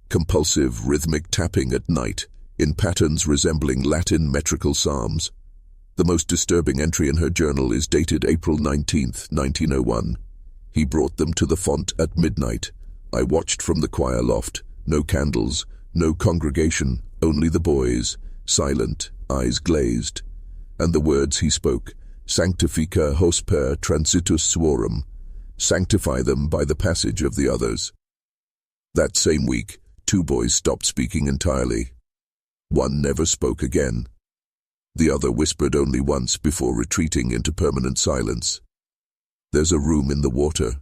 Compulsive rhythmic tapping at night, in patterns resembling Latin metrical psalms. The most disturbing entry in her journal is dated April 19, 1901. He brought them to the font at midnight. I watched from the choir loft. No candles, no congregation, only the boys, silent, eyes glazed. And the words he spoke, "Sanctifica hos per transitus suorum," sanctify them by the passage of the others. That same week, 2 boys stopped speaking entirely. One never spoke again. The other whispered only once before retreating into permanent silence. There's a room in the water.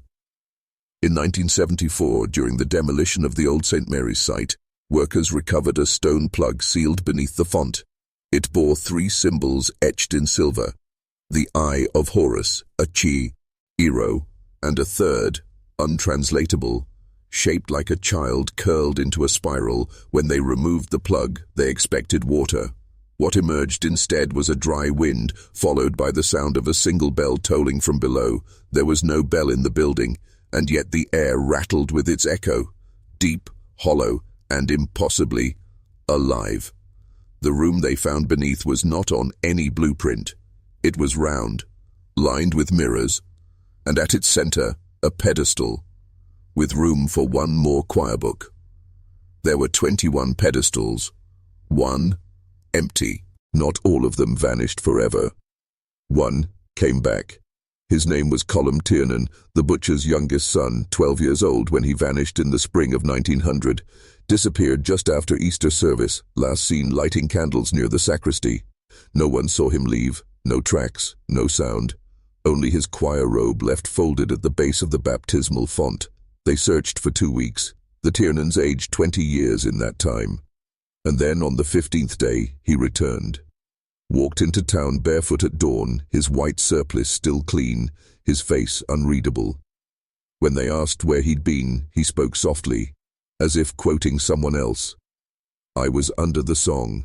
In 1974, during the demolition of the old St. Mary's site, workers recovered a stone plug sealed beneath the font. It bore 3 symbols etched in silver: the Eye of Horus, a chi, Ero, and a third, untranslatable, shaped like a child curled into a spiral. When they removed the plug, they expected water. What emerged instead was a dry wind, followed by the sound of a single bell tolling from below. There was no bell in the building, and yet the air rattled with its echo, deep, hollow, and impossibly alive. The room they found beneath was not on any blueprint. It was round, lined with mirrors, and at its center, a pedestal, with room for one more choir book. There were 21 pedestals, one empty. Not all of them vanished forever. One came back. His name was Colum Tiernan, the butcher's youngest son, 12 years old when he vanished in the spring of 1900, disappeared just after Easter service, last seen lighting candles near the sacristy. No one saw him leave, no tracks, no sound. Only his choir robe left folded at the base of the baptismal font. They searched for 2 weeks. The Tiernans aged 20 years in that time. And then on the 15th day, he returned. Walked into town barefoot at dawn, his white surplice still clean, his face unreadable. When they asked where he'd been, he spoke softly, as if quoting someone else. "I was under the song."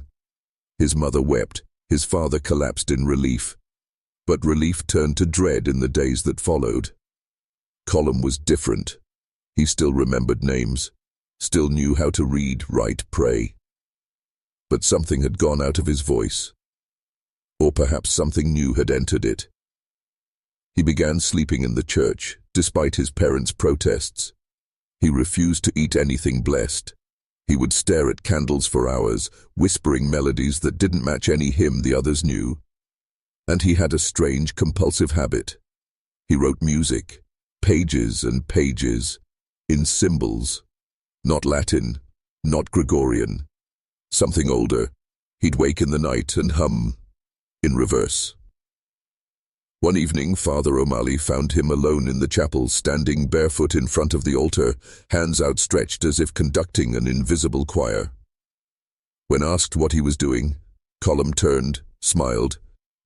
His mother wept, his father collapsed in relief. But relief turned to dread in the days that followed. Colum was different. He still remembered names, still knew how to read, write, pray. But something had gone out of his voice. or perhaps something new had entered it. He began sleeping in the church, despite his parents' protests. He refused to eat anything blessed. He would stare at candles for hours, whispering melodies that didn't match any hymn the others knew. And he had a strange, compulsive habit. He wrote music, pages and pages, in symbols. Not Latin, not Gregorian. Something older. He'd wake in the night and hum, in reverse. One evening, Father O'Malley found him alone in the chapel, standing barefoot in front of the altar, hands outstretched as if conducting an invisible choir. When asked what he was doing, Colum turned, smiled,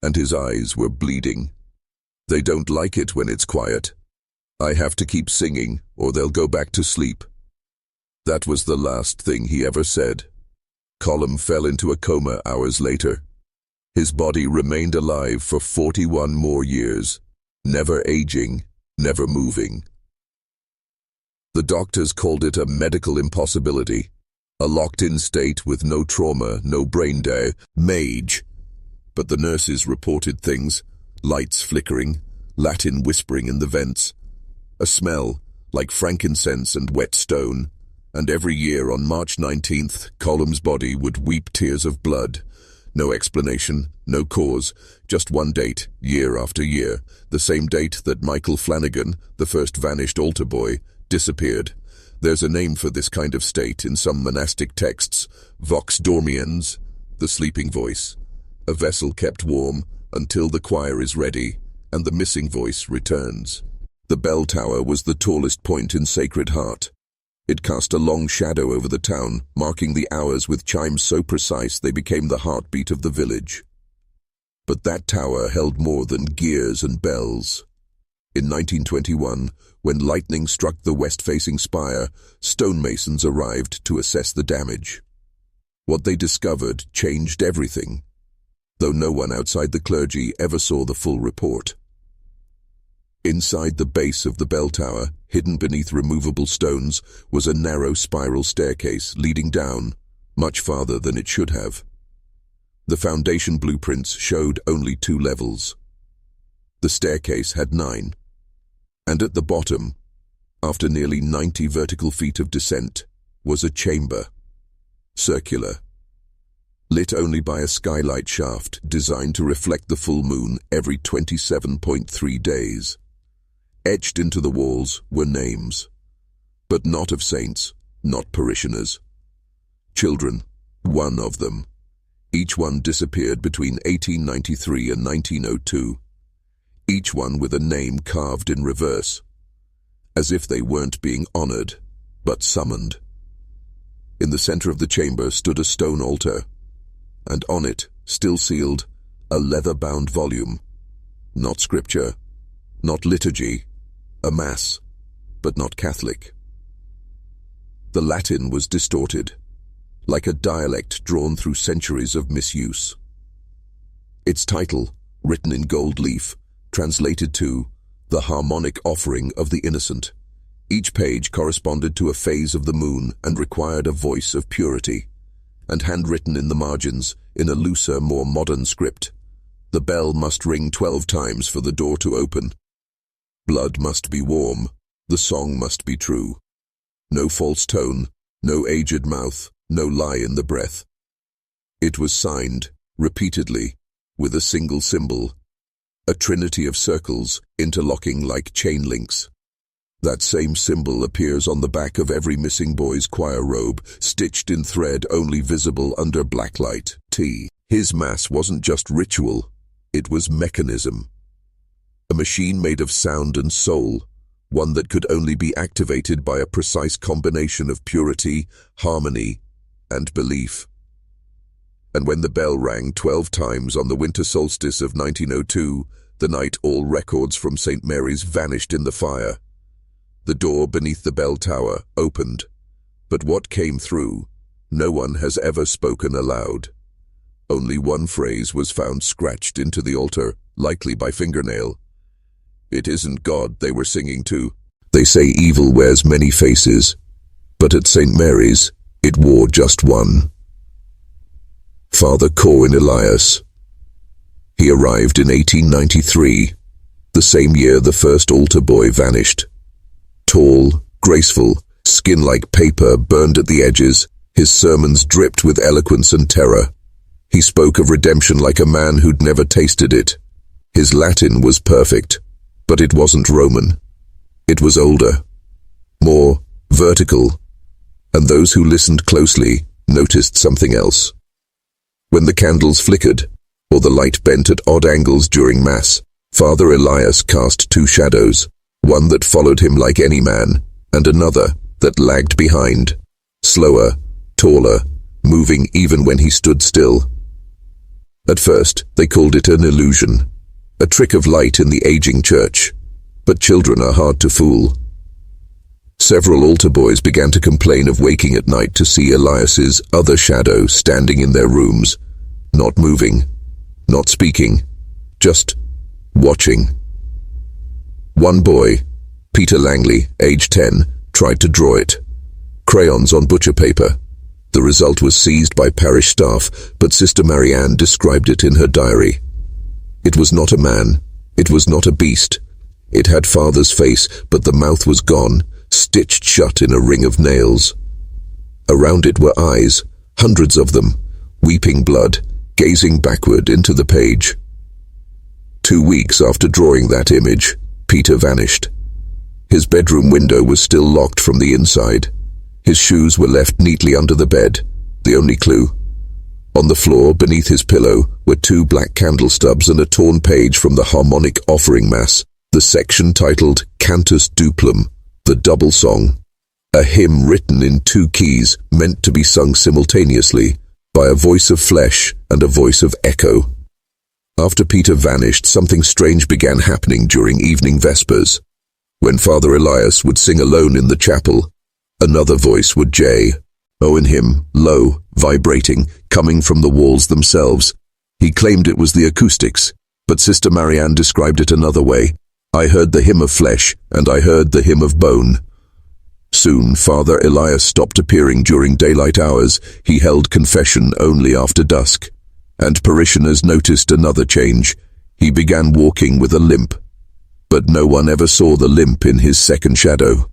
and his eyes were bleeding. "They don't like it when it's quiet. I have to keep singing, or they'll go back to sleep." That was the last thing he ever said. Colum fell into a coma hours later. His body remained alive for 41 more years, never aging, never moving. The doctors called it a medical impossibility, a locked-in state with no trauma, no brain damage. But the nurses reported things, lights flickering, Latin whispering in the vents, a smell like frankincense and wet stone, and every year on March 19th, Colum's body would weep tears of blood. No explanation, no cause, just one date, year after year, the same date that Michael Flanagan, the first vanished altar boy, disappeared. There's a name for this kind of state in some monastic texts, vox dormiens, the sleeping voice, a vessel kept warm until the choir is ready and the missing voice returns. The bell tower was the tallest point in Sacred Heart. It cast a long shadow over the town, marking the hours with chimes so precise they became the heartbeat of the village. But that tower held more than gears and bells. In 1921, when lightning struck the west-facing spire, stonemasons arrived to assess the damage. What they discovered changed everything, though no one outside the clergy ever saw the full report. Inside the base of the bell tower, hidden beneath removable stones, was a narrow spiral staircase leading down, much farther than it should have. The foundation blueprints showed only 2 levels. The staircase had 9. And at the bottom, after nearly 90 vertical feet of descent, was a chamber, circular, lit only by a skylight shaft designed to reflect the full moon every 27.3 days. Etched into the walls were names, but not of saints, not parishioners. Children, 1 of them. Each one disappeared between 1893 and 1902. Each one with a name carved in reverse, as if they weren't being honored, but summoned. In the center of the chamber stood a stone altar, and on it, still sealed, a leather-bound volume. Not scripture, not liturgy, a mass, but not Catholic. The Latin was distorted, like a dialect drawn through centuries of misuse. Its title, written in gold leaf, translated to "The Harmonic Offering of the Innocent." Each page corresponded to a phase of the moon and required a voice of purity, and handwritten in the margins, in a looser, more modern script, "The bell must ring 12 times for the door to open. Blood must be warm, the song must be true. No false tone, no aged mouth, no lie in the breath." It was signed, repeatedly, with a single symbol, a trinity of circles interlocking like chain links. That same symbol appears on the back of every missing boy's choir robe, stitched in thread only visible under blacklight. His mass wasn't just ritual, it was mechanism. A machine made of sound and soul, one that could only be activated by a precise combination of purity, harmony, and belief. And when the bell rang 12 times on the winter solstice of 1902, the night all records from St. Mary's vanished in the fire. The door beneath the bell tower opened, but what came through, no one has ever spoken aloud. Only one phrase was found scratched into the altar, likely by fingernail. It isn't God they were singing to. They say evil wears many faces, but at St. Mary's, it wore just one. Father Cohen Elias. He arrived in 1893, the same year the first altar boy vanished. Tall, graceful, skin like paper burned at the edges, his sermons dripped with eloquence and terror. He spoke of redemption like a man who'd never tasted it. His Latin was perfect, but it wasn't Roman. It was older, more vertical, and those who listened closely noticed something else. When the candles flickered, or the light bent at odd angles during Mass, Father Elias cast two shadows, one that followed him like any man, and another that lagged behind, slower, taller, moving even when he stood still. At first, they called it an illusion, a trick of light in the aging church, but children are hard to fool. Several altar boys began to complain of waking at night to see Elias's other shadow standing in their rooms, not moving, not speaking, just watching. One boy, Peter Langley, age 10, tried to draw it. Crayons on butcher paper. The result was seized by parish staff, but Sister Marianne described it in her diary. It was not a man. It was not a beast. It had Father's face, but the mouth was gone, stitched shut in a ring of nails. Around it were eyes, hundreds of them, weeping blood, gazing backward into the page. 2 weeks after drawing that image, Peter vanished. His bedroom window was still locked from the inside. His shoes were left neatly under the bed, the only clue. On the floor, beneath his pillow, were 2 black candle stubs and a torn page from the Harmonic Offering Mass, the section titled Cantus Duplum, the double song, a hymn written in 2 keys meant to be sung simultaneously by a voice of flesh and a voice of echo. After Peter vanished, something strange began happening during evening vespers. When Father Elias would sing alone in the chapel, another voice would in him, low, vibrating, coming from the walls themselves. He claimed it was the acoustics, but Sister Marianne described it another way. I heard the hymn of flesh, and I heard the hymn of bone. Soon Father Elias stopped appearing during daylight hours. He held confession only after dusk, and parishioners noticed another change. He began walking with a limp, but no one ever saw the limp in his second shadow.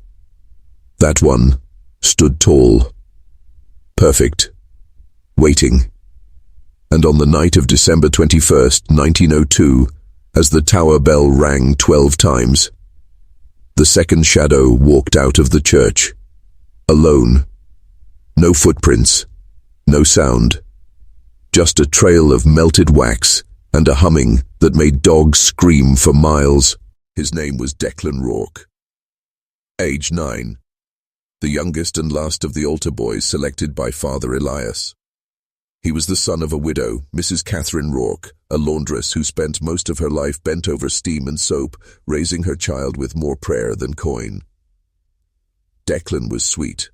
That one stood tall, perfect, waiting. And on the night of December 21st, 1902, as the tower bell rang 12 times, the second shadow walked out of the church, alone. No footprints, no sound, just a trail of melted wax and a humming that made dogs scream for miles. His name was Declan Rourke. Age 9. The youngest and last of the altar boys selected by Father Elias. He was the son of a widow, Mrs. Catherine Rourke, a laundress who spent most of her life bent over steam and soap, raising her child with more prayer than coin. Declan was sweet,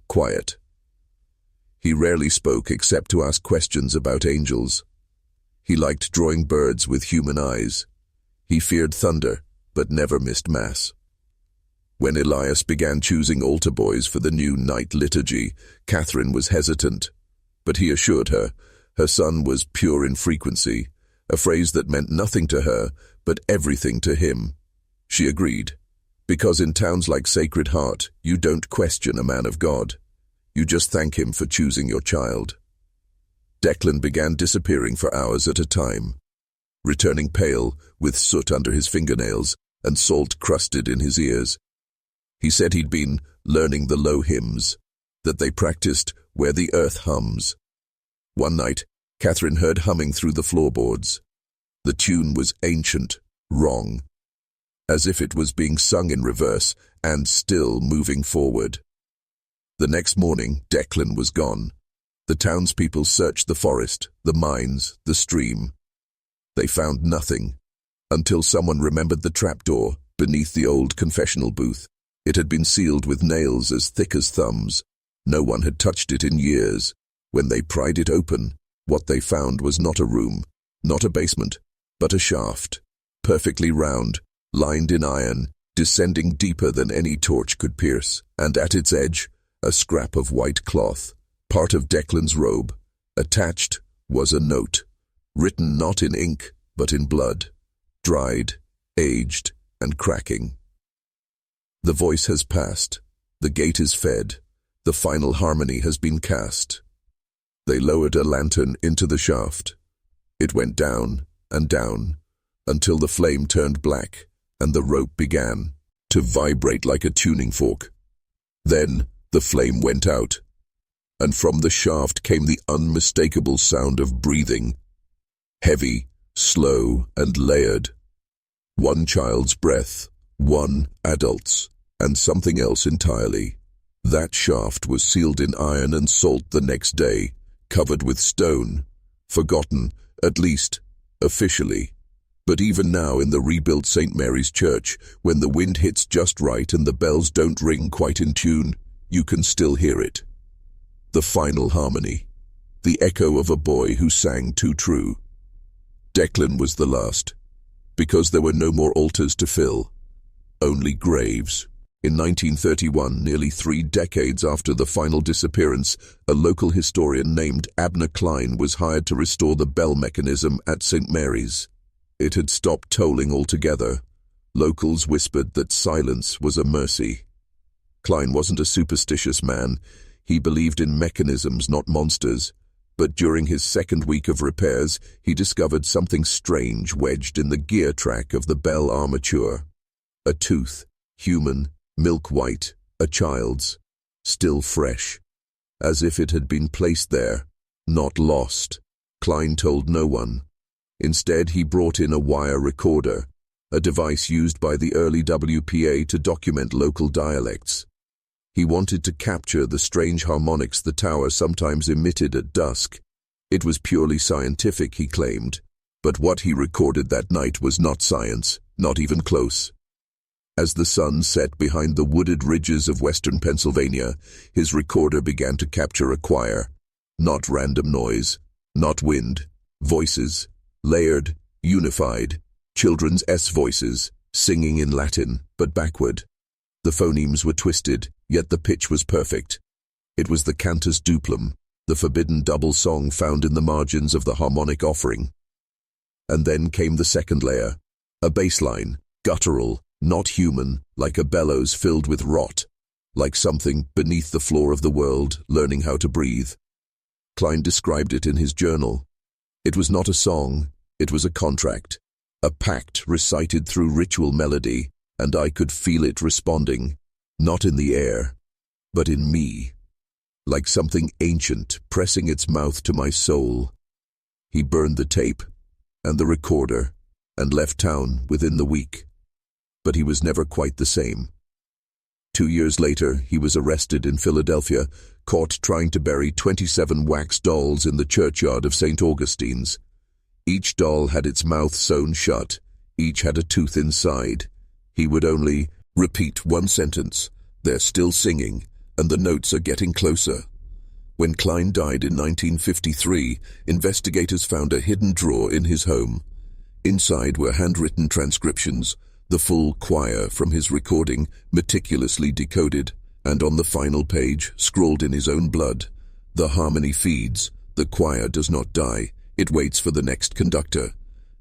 quiet. He rarely spoke except to ask questions about angels. He liked drawing birds with human eyes. He feared thunder, but never missed Mass. When Elias began choosing altar boys for the new night liturgy, Catherine was hesitant, but he assured her her son was pure in frequency, a phrase that meant nothing to her, but everything to him. She agreed, because in towns like Sacred Heart, you don't question a man of God. You just thank him for choosing your child. Declan began disappearing for hours at a time, returning pale, with soot under his fingernails and salt crusted in his ears. He said he'd been learning the low hymns, that they practiced where the earth hums. One night, Catherine heard humming through the floorboards. The tune was ancient, wrong, as if it was being sung in reverse and still moving forward. The next morning, Declan was gone. The townspeople searched the forest, the mines, the stream. They found nothing, until someone remembered the trapdoor beneath the old confessional booth. It had been sealed with nails as thick as thumbs. No one had touched it in years. When they pried it open, what they found was not a room, not a basement, but a shaft, perfectly round, lined in iron, descending deeper than any torch could pierce, and at its edge, a scrap of white cloth, part of Declan's robe. Attached was a note, written not in ink, but in blood, dried, aged, and cracking. The voice has passed, the gate is fed, the final harmony has been cast. They lowered a lantern into the shaft. It went down and down, until the flame turned black and the rope began to vibrate like a tuning fork. Then the flame went out, and from the shaft came the unmistakable sound of breathing, heavy, slow, and layered. One child's breath, one adult's, and something else entirely. That shaft was sealed in iron and salt the next day, covered with stone, forgotten, at least, officially. But even now in the rebuilt St. Mary's Church, when the wind hits just right and the bells don't ring quite in tune, you can still hear it. The final harmony, the echo of a boy who sang too true. Declan was the last, because there were no more altars to fill, only graves. In 1931, nearly 3 decades after the final disappearance, a local historian named Abner Klein was hired to restore the bell mechanism at St. Mary's. It had stopped tolling altogether. Locals whispered that silence was a mercy. Klein wasn't a superstitious man. He believed in mechanisms, not monsters. But during his second week of repairs, he discovered something strange wedged in the gear track of the bell armature. A tooth, human, milk white, a child's, still fresh, as if it had been placed there, not lost. Klein told no one. Instead, he brought in a wire recorder, a device used by the early WPA to document local dialects. He wanted to capture the strange harmonics the tower sometimes emitted at dusk. It was purely scientific, he claimed, but what he recorded that night was not science, not even close. As the sun set behind the wooded ridges of western Pennsylvania, his recorder began to capture a choir. Not random noise, not wind, voices, layered, unified, children's S-voices, singing in Latin, but backward. The phonemes were twisted, yet the pitch was perfect. It was the cantus duplum, the forbidden double song found in the margins of the harmonic offering. And then came the second layer, a bass line, guttural, not human, like a bellows filled with rot, like something beneath the floor of the world, learning how to breathe. Klein described it in his journal. It was not a song, it was a contract, a pact recited through ritual melody, and I could feel it responding, not in the air, but in me, like something ancient pressing its mouth to my soul. He burned the tape, and the recorder, and left town within the week. But he was never quite the same. 2 years later, he was arrested in Philadelphia, caught trying to bury 27 wax dolls in the churchyard of St. Augustine's. Each doll had its mouth sewn shut, each had a tooth inside. He would only repeat one sentence, "They're still singing, and the notes are getting closer." When Klein died in 1953, investigators found a hidden drawer in his home. Inside were handwritten transcriptions, the full choir from his recording, meticulously decoded, and on the final page, scrawled in his own blood, "The harmony feeds, the choir does not die, it waits for the next conductor."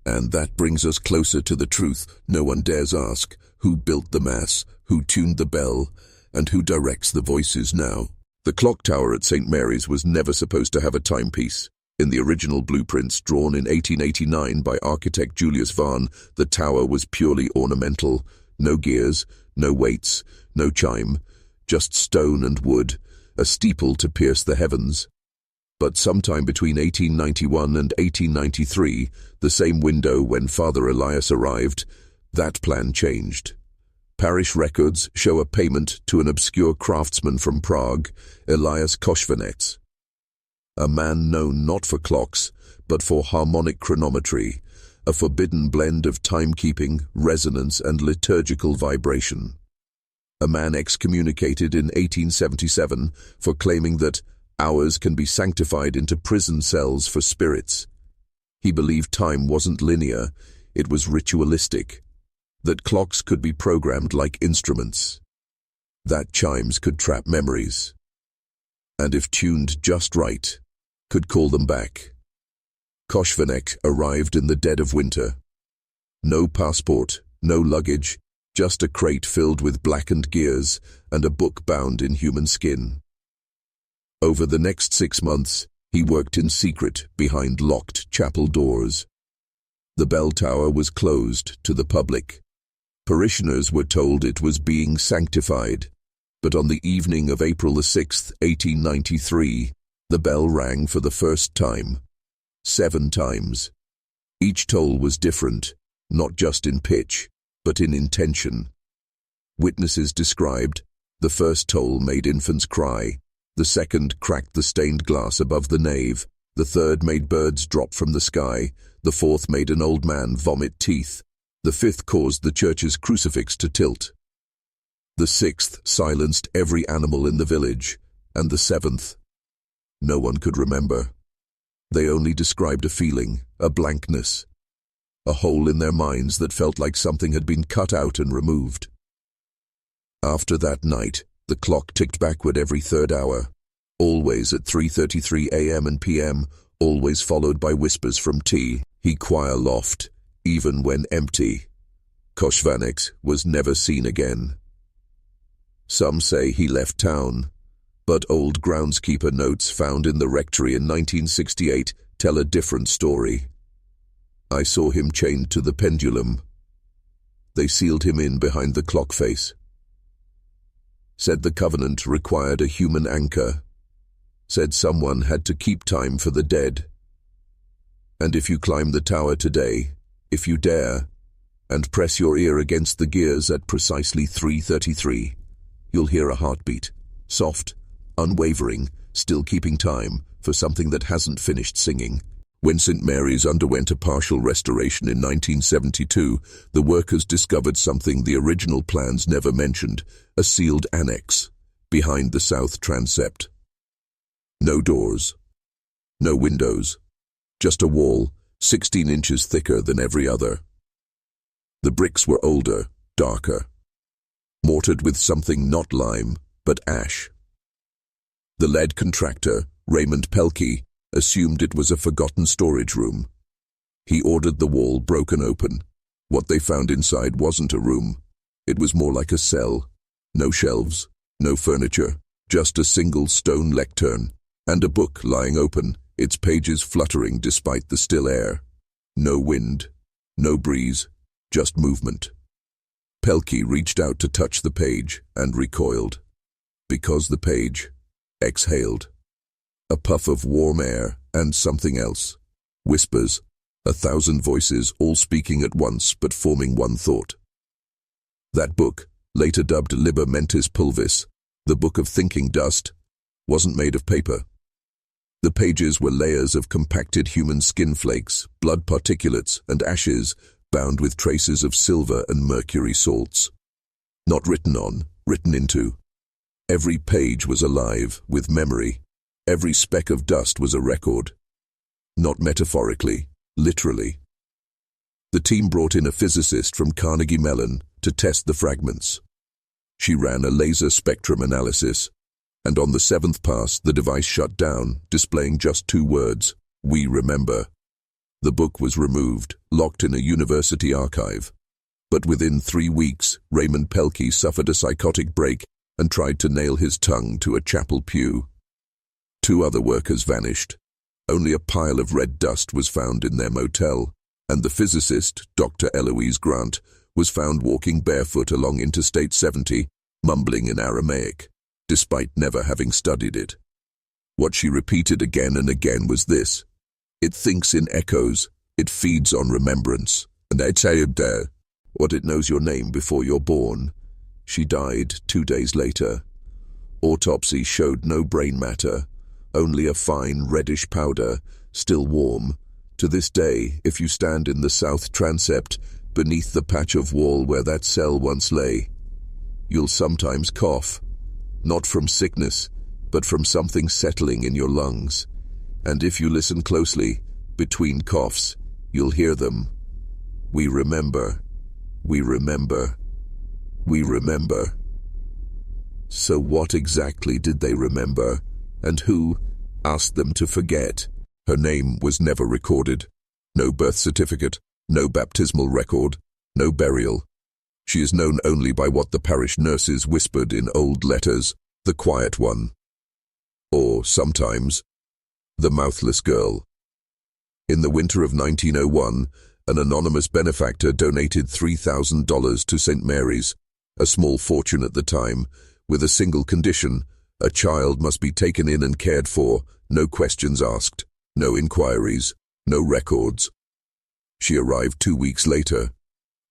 And that brings us closer to the truth no one dares ask: who built the mass, who tuned the bell, and who directs the voices now? The clock tower at St. Mary's was never supposed to have a timepiece. In the original blueprints drawn in 1889 by architect Julius Vahn, the tower was purely ornamental. No gears, no weights, no chime, just stone and wood, a steeple to pierce the heavens. But sometime between 1891 and 1893, the same window when Father Elias arrived, that plan changed. Parish records show a payment to an obscure craftsman from Prague, Elias Koshvanets, a man known not for clocks, but for harmonic chronometry, a forbidden blend of timekeeping, resonance, and liturgical vibration. A man excommunicated in 1877 for claiming that hours can be sanctified into prison cells for spirits. He believed time wasn't linear, it was ritualistic, that clocks could be programmed like instruments, that chimes could trap memories, and if tuned just right, could call them back. Koshvanek arrived in the dead of winter. No passport, no luggage, just a crate filled with blackened gears and a book bound in human skin. Over the next 6 months, he worked in secret behind locked chapel doors. The bell tower was closed to the public. Parishioners were told it was being sanctified, but on the evening of April 6, 1893, the bell rang for the first time. 7 times. Each toll was different, not just in pitch, but in intention. Witnesses described, the first toll made infants cry, the second cracked the stained glass above the nave, the third made birds drop from the sky, the fourth made an old man vomit teeth, the fifth caused the church's crucifix to tilt. The sixth silenced every animal in the village, and the seventh, no one could remember. They only described a feeling, a blankness, a hole in their minds that felt like something had been cut out and removed. After that night, the clock ticked backward every 3rd hour, always at 3:33 a.m. and p.m., always followed by whispers from he choir loft, even when empty. Koshvanek was never seen again. Some say he left town, but old groundskeeper notes found in the rectory in 1968 tell a different story. I saw him chained to the pendulum. They sealed him in behind the clock face. Said the covenant required a human anchor. Said someone had to keep time for the dead. And if you climb the tower today, if you dare, and press your ear against the gears at precisely 3:33, you'll hear a heartbeat, soft, unwavering, still keeping time for something that hasn't finished singing. When St. Mary's underwent a partial restoration in 1972, the workers discovered something the original plans never mentioned, a sealed annex behind the south transept. No doors, no windows, just a wall 16 inches thicker than every other. The bricks were older, darker, mortared with something not lime, but ash. The lead contractor, Raymond Pelkey, assumed it was a forgotten storage room. He ordered the wall broken open. What they found inside wasn't a room. It was more like a cell. No shelves, no furniture, just a single stone lectern, and a book lying open, its pages fluttering despite the still air. No wind, no breeze, just movement. Pelkey reached out to touch the page and recoiled, because the page exhaled. A puff of warm air and something else. Whispers, 1,000 voices all speaking at once but forming one thought. That book, later dubbed Liber Mentis Pulvis, the Book of Thinking Dust, wasn't made of paper. The pages were layers of compacted human skin flakes, blood particulates, and ashes, bound with traces of silver and mercury salts. Not written on, written into. Every page was alive, with memory. Every speck of dust was a record. Not metaphorically, literally. The team brought in a physicist from Carnegie Mellon to test the fragments. She ran a laser spectrum analysis, and on the 7th pass the device shut down, displaying just 2 words, "We remember." The book was removed, locked in a university archive. But within 3 weeks, Raymond Pelkey suffered a psychotic break and tried to nail his tongue to a chapel pew. 2 other workers vanished. Only a pile of red dust was found in their motel, and the physicist, Dr. Eloise Grant, was found walking barefoot along Interstate 70, mumbling in Aramaic, despite never having studied it. What she repeated again and again was this: "It thinks in echoes, it feeds on remembrance, and I tell you there, what it knows your name before you're born." She died 2 days later. Autopsy showed no brain matter, only a fine reddish powder, still warm. To this day, if you stand in the south transept, beneath the patch of wall where that cell once lay, you'll sometimes cough, not from sickness, but from something settling in your lungs. And if you listen closely, between coughs, you'll hear them. We remember, we remember, we remember. So what exactly did they remember, and who asked them to forget? Her name was never recorded. No birth certificate, no baptismal record, no burial. She is known only by what the parish nurses whispered in old letters, the quiet one. Or, sometimes, the mouthless girl. In the winter of 1901, an anonymous benefactor donated $3,000 to St. Mary's, a small fortune at the time, with a single condition: a child must be taken in and cared for, no questions asked, no inquiries, no records. She arrived 2 weeks later,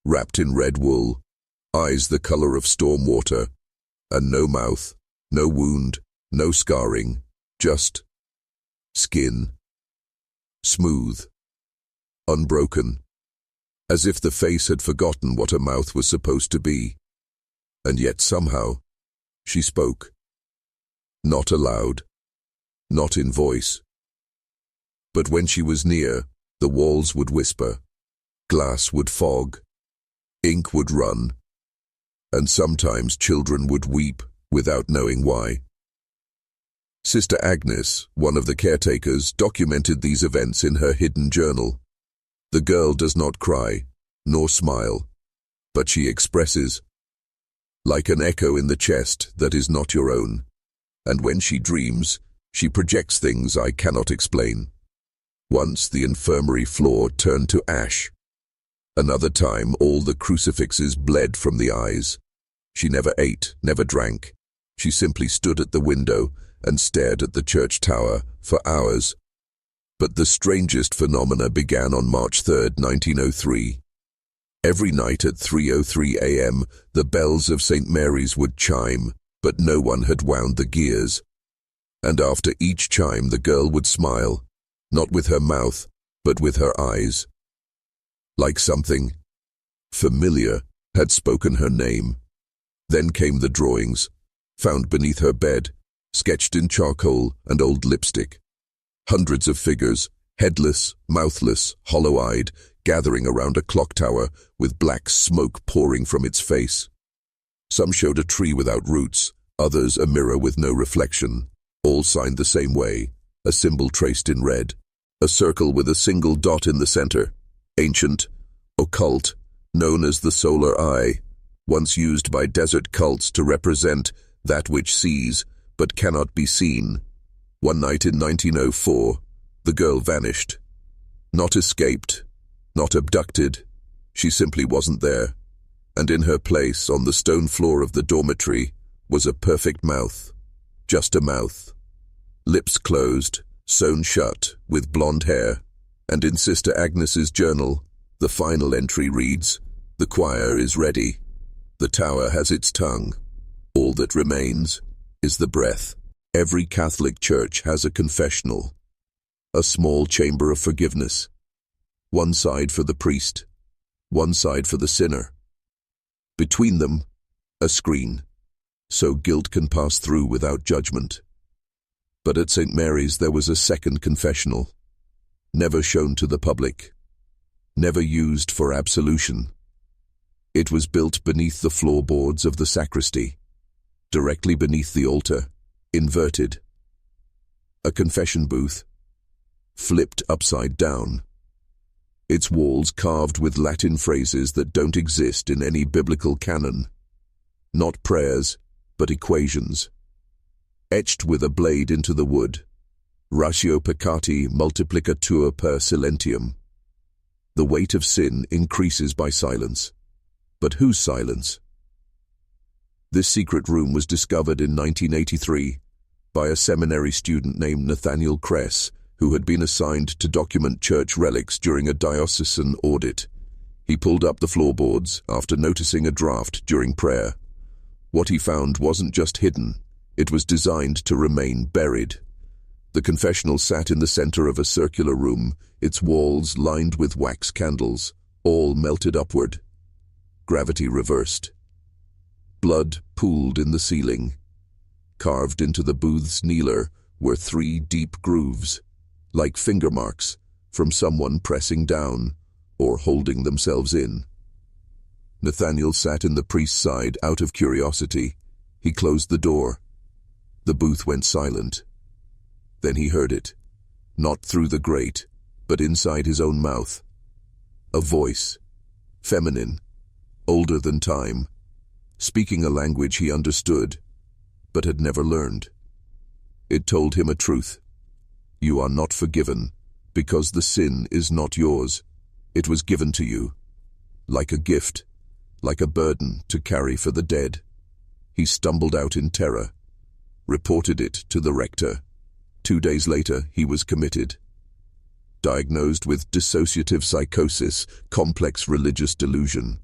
wrapped in red wool, eyes the color of storm water, and no mouth, no wound, no scarring, just skin. Smooth, unbroken, as if the face had forgotten what a mouth was supposed to be. And yet somehow, she spoke. Not aloud, not in voice. But when she was near, the walls would whisper, glass would fog, ink would run, and sometimes children would weep without knowing why. Sister Agnes, one of the caretakers, documented these events in her hidden journal. The girl does not cry, nor smile, but she expresses, like an echo in the chest that is not your own. And when she dreams, she projects things I cannot explain. Once the infirmary floor turned to ash. Another time all the crucifixes bled from the eyes. She never ate, never drank. She simply stood at the window and stared at the church tower for hours. But the strangest phenomena began on March 3, 1903. Every night at 3:03 a.m., the bells of St. Mary's would chime, but no one had wound the gears. And after each chime the girl would smile, not with her mouth, but with her eyes. Like something familiar had spoken her name. Then came the drawings, found beneath her bed, sketched in charcoal and old lipstick. Hundreds of figures, headless, mouthless, hollow-eyed, gathering around a clock tower with black smoke pouring from its face. Some showed a tree without roots, others a mirror with no reflection. All signed the same way, a symbol traced in red, a circle with a single dot in the center. Ancient, occult, known as the solar eye, once used by desert cults to represent that which sees but cannot be seen. One night in 1904, the girl vanished. Not escaped, not abducted. She simply wasn't there. And in her place, on the stone floor of the dormitory, was a perfect mouth. Just a mouth. Lips closed, sewn shut, with blonde hair. And in Sister Agnes's journal, the final entry reads, "The choir is ready. The tower has its tongue. All that remains is the breath." Every Catholic church has a confessional, a small chamber of forgiveness. One side for the priest, one side for the sinner. Between them, a screen, so guilt can pass through without judgment. But at St. Mary's there was a second confessional, never shown to the public, never used for absolution. It was built beneath the floorboards of the sacristy, directly beneath the altar, inverted. A confession booth, flipped upside down. Its walls carved with Latin phrases that don't exist in any biblical canon. Not prayers, but equations. Etched with a blade into the wood. Ratio peccati multiplicatur per silentium. The weight of sin increases by silence. But whose silence? This secret room was discovered in 1983 by a seminary student named Nathaniel Kress, who had been assigned to document church relics during a diocesan audit. He pulled up the floorboards after noticing a draft during prayer. What he found wasn't just hidden, it was designed to remain buried. The confessional sat in the center of a circular room, its walls lined with wax candles, all melted upward. Gravity reversed. Blood pooled in the ceiling. Carved into the booth's kneeler were 3 deep grooves, like finger marks from someone pressing down or holding themselves in. Nathaniel sat in the priest's side out of curiosity. He closed the door. The booth went silent. Then he heard it. not through the grate, but inside his own mouth. A voice, feminine, older than time, speaking a language he understood, but had never learned. It told him a truth. You are not forgiven, because the sin is not yours. It was given to you, like a gift, like a burden to carry for the dead. He stumbled out in terror, reported it to the rector. 2 days later, he was committed. Diagnosed with dissociative psychosis, complex religious delusion.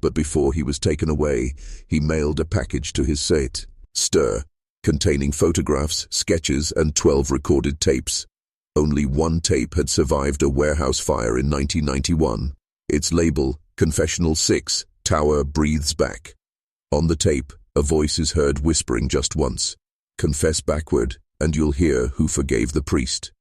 But before he was taken away, he mailed a package to his state, Stir, containing photographs, sketches, and 12 recorded tapes. Only one tape had survived a warehouse fire in 1991. Its label, Confessional 6, Tower Breathes Back. On the tape, a voice is heard whispering just once, "Confess backward, and you'll hear who forgave the priest."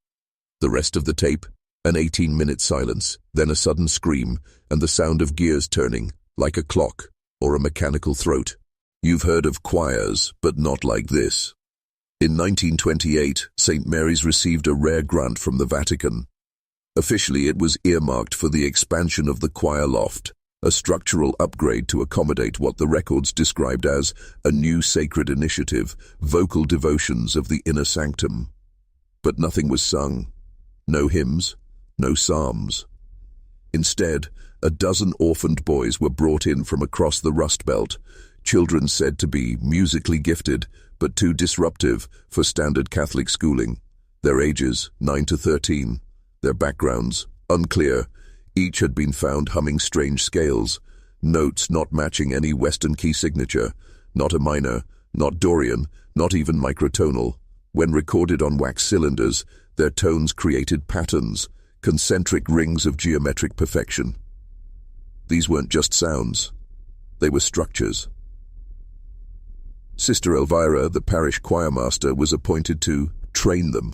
The rest of the tape, an 18-minute silence, then a sudden scream, and the sound of gears turning, like a clock or a mechanical throat. You've heard of choirs, but not like this. In 1928, St. Mary's received a rare grant from the Vatican. Officially, it was earmarked for the expansion of the choir loft, a structural upgrade to accommodate what the records described as a new sacred initiative, vocal devotions of the inner sanctum. But nothing was sung. No hymns, no psalms. Instead, a dozen orphaned boys were brought in from across the Rust Belt, children said to be musically gifted, but too disruptive for standard Catholic schooling. Their ages, 9 to 13. Their backgrounds, unclear. Each had been found humming strange scales, notes not matching any Western key signature, not a minor, not Dorian, not even microtonal. When recorded on wax cylinders, their tones created patterns, concentric rings of geometric perfection. These weren't just sounds. They were structures. Sister Elvira, the parish choirmaster, was appointed to train them,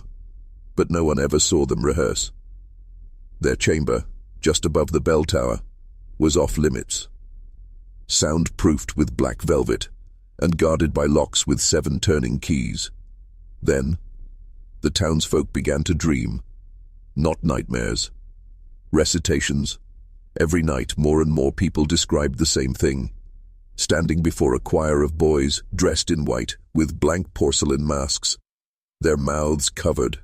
but no one ever saw them rehearse. Their chamber, just above the bell tower, was off limits. Soundproofed with black velvet and guarded by locks with 7 turning keys. Then, the townsfolk began to dream, not nightmares. Recitations. Every night, more and more people described the same thing. Standing before a choir of boys dressed in white with blank porcelain masks, their mouths covered.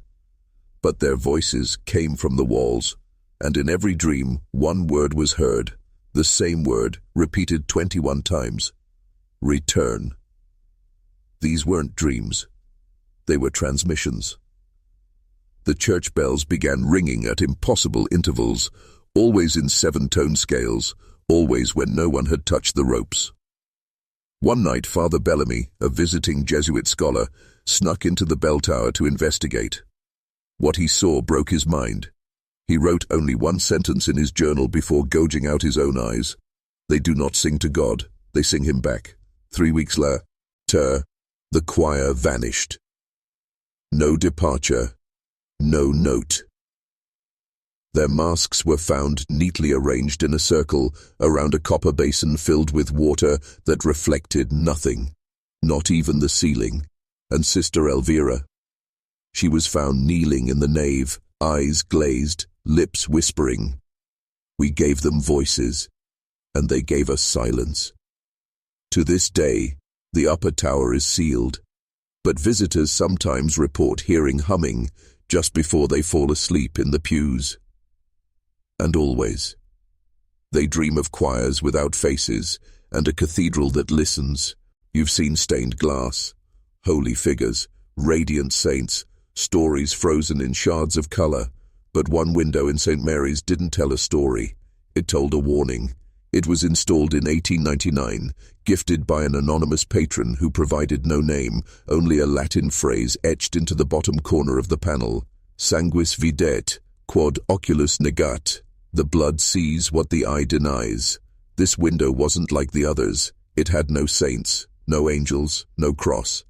But their voices came from the walls, and in every dream, one word was heard, the same word repeated 21 times. Return. These weren't dreams. They were transmissions. The church bells began ringing at impossible intervals, always in 7-tone scales, always when no one had touched the ropes. One night, Father Bellamy, a visiting Jesuit scholar, snuck into the bell tower to investigate. What he saw broke his mind. He wrote only one sentence in his journal before gouging out his own eyes. They do not sing to God, they sing him back. 3 weeks later, the choir vanished. No departure, no note. Their masks were found neatly arranged in a circle around a copper basin filled with water that reflected nothing, not even the ceiling. And Sister Elvira, she was found kneeling in the nave, eyes glazed, lips whispering. We gave them voices, and they gave us silence. To this day, the upper tower is sealed, but visitors sometimes report hearing humming just before they fall asleep in the pews. And always, they dream of choirs without faces and a cathedral that listens. You've seen stained glass, holy figures, radiant saints, stories frozen in shards of color. But one window in St. Mary's didn't tell a story. It told a warning. It was installed in 1899, gifted by an anonymous patron who provided no name, only a Latin phrase etched into the bottom corner of the panel. Sanguis videt, quod oculus negat. The blood sees what the eye denies. This window wasn't like the others. It had no saints, no angels, no cross.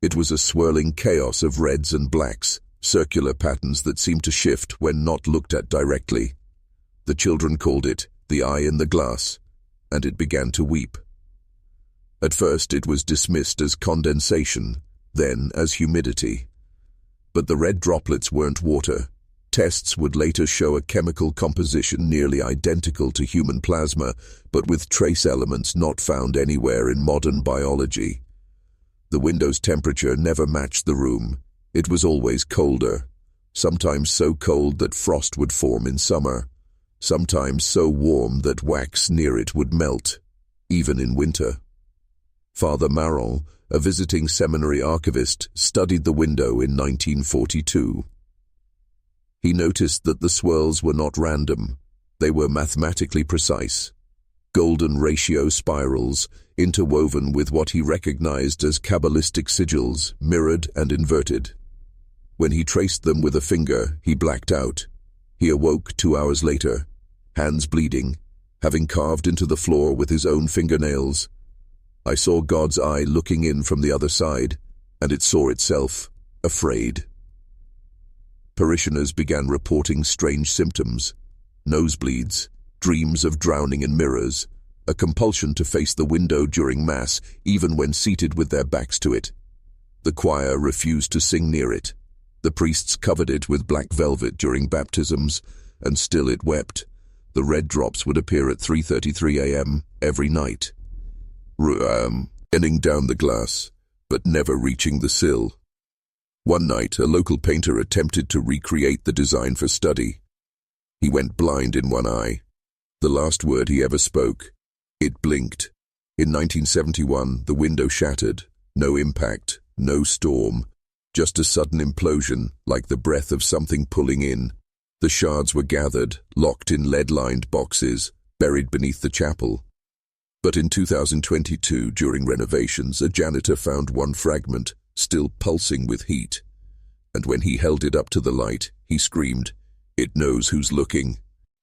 It was a swirling chaos of reds and blacks, circular patterns that seemed to shift when not looked at directly. The children called it the eye in the glass, and it began to weep. At first it was dismissed as condensation, then as humidity. But the red droplets weren't water, Tests would later show a chemical composition nearly identical to human plasma, but with trace elements not found anywhere in modern biology. The window's temperature never matched the room. It was always colder, sometimes so cold that frost would form in summer, sometimes so warm that wax near it would melt, even in winter. Father Marron, a visiting seminary archivist, studied the window in 1942. He noticed that the swirls were not random. They were mathematically precise. Golden ratio spirals, interwoven with what he recognized as Kabbalistic sigils, mirrored and inverted. When he traced them with a finger, he blacked out. He awoke 2 hours later, hands bleeding, having carved into the floor with his own fingernails. I saw God's eye looking in from the other side, and it saw itself, afraid. Parishioners began reporting strange symptoms: nosebleeds, dreams of drowning in mirrors, a compulsion to face the window during Mass even when seated with their backs to it. The choir refused to sing near it. The priests covered it with black velvet during baptisms, and still it wept. The red drops would appear at 3:33 a.m. every night, running down the glass, but never reaching the sill. One night, a local painter attempted to recreate the design for study. He went blind in one eye. The last word he ever spoke. It blinked. In 1971, the window shattered. No impact, no storm, just a sudden implosion, like the breath of something pulling in. The shards were gathered, locked in lead-lined boxes, buried beneath the chapel. But in 2022, during renovations, a janitor found one fragment, still pulsing with heat. And when he held it up to the light, he screamed, "It knows who's looking."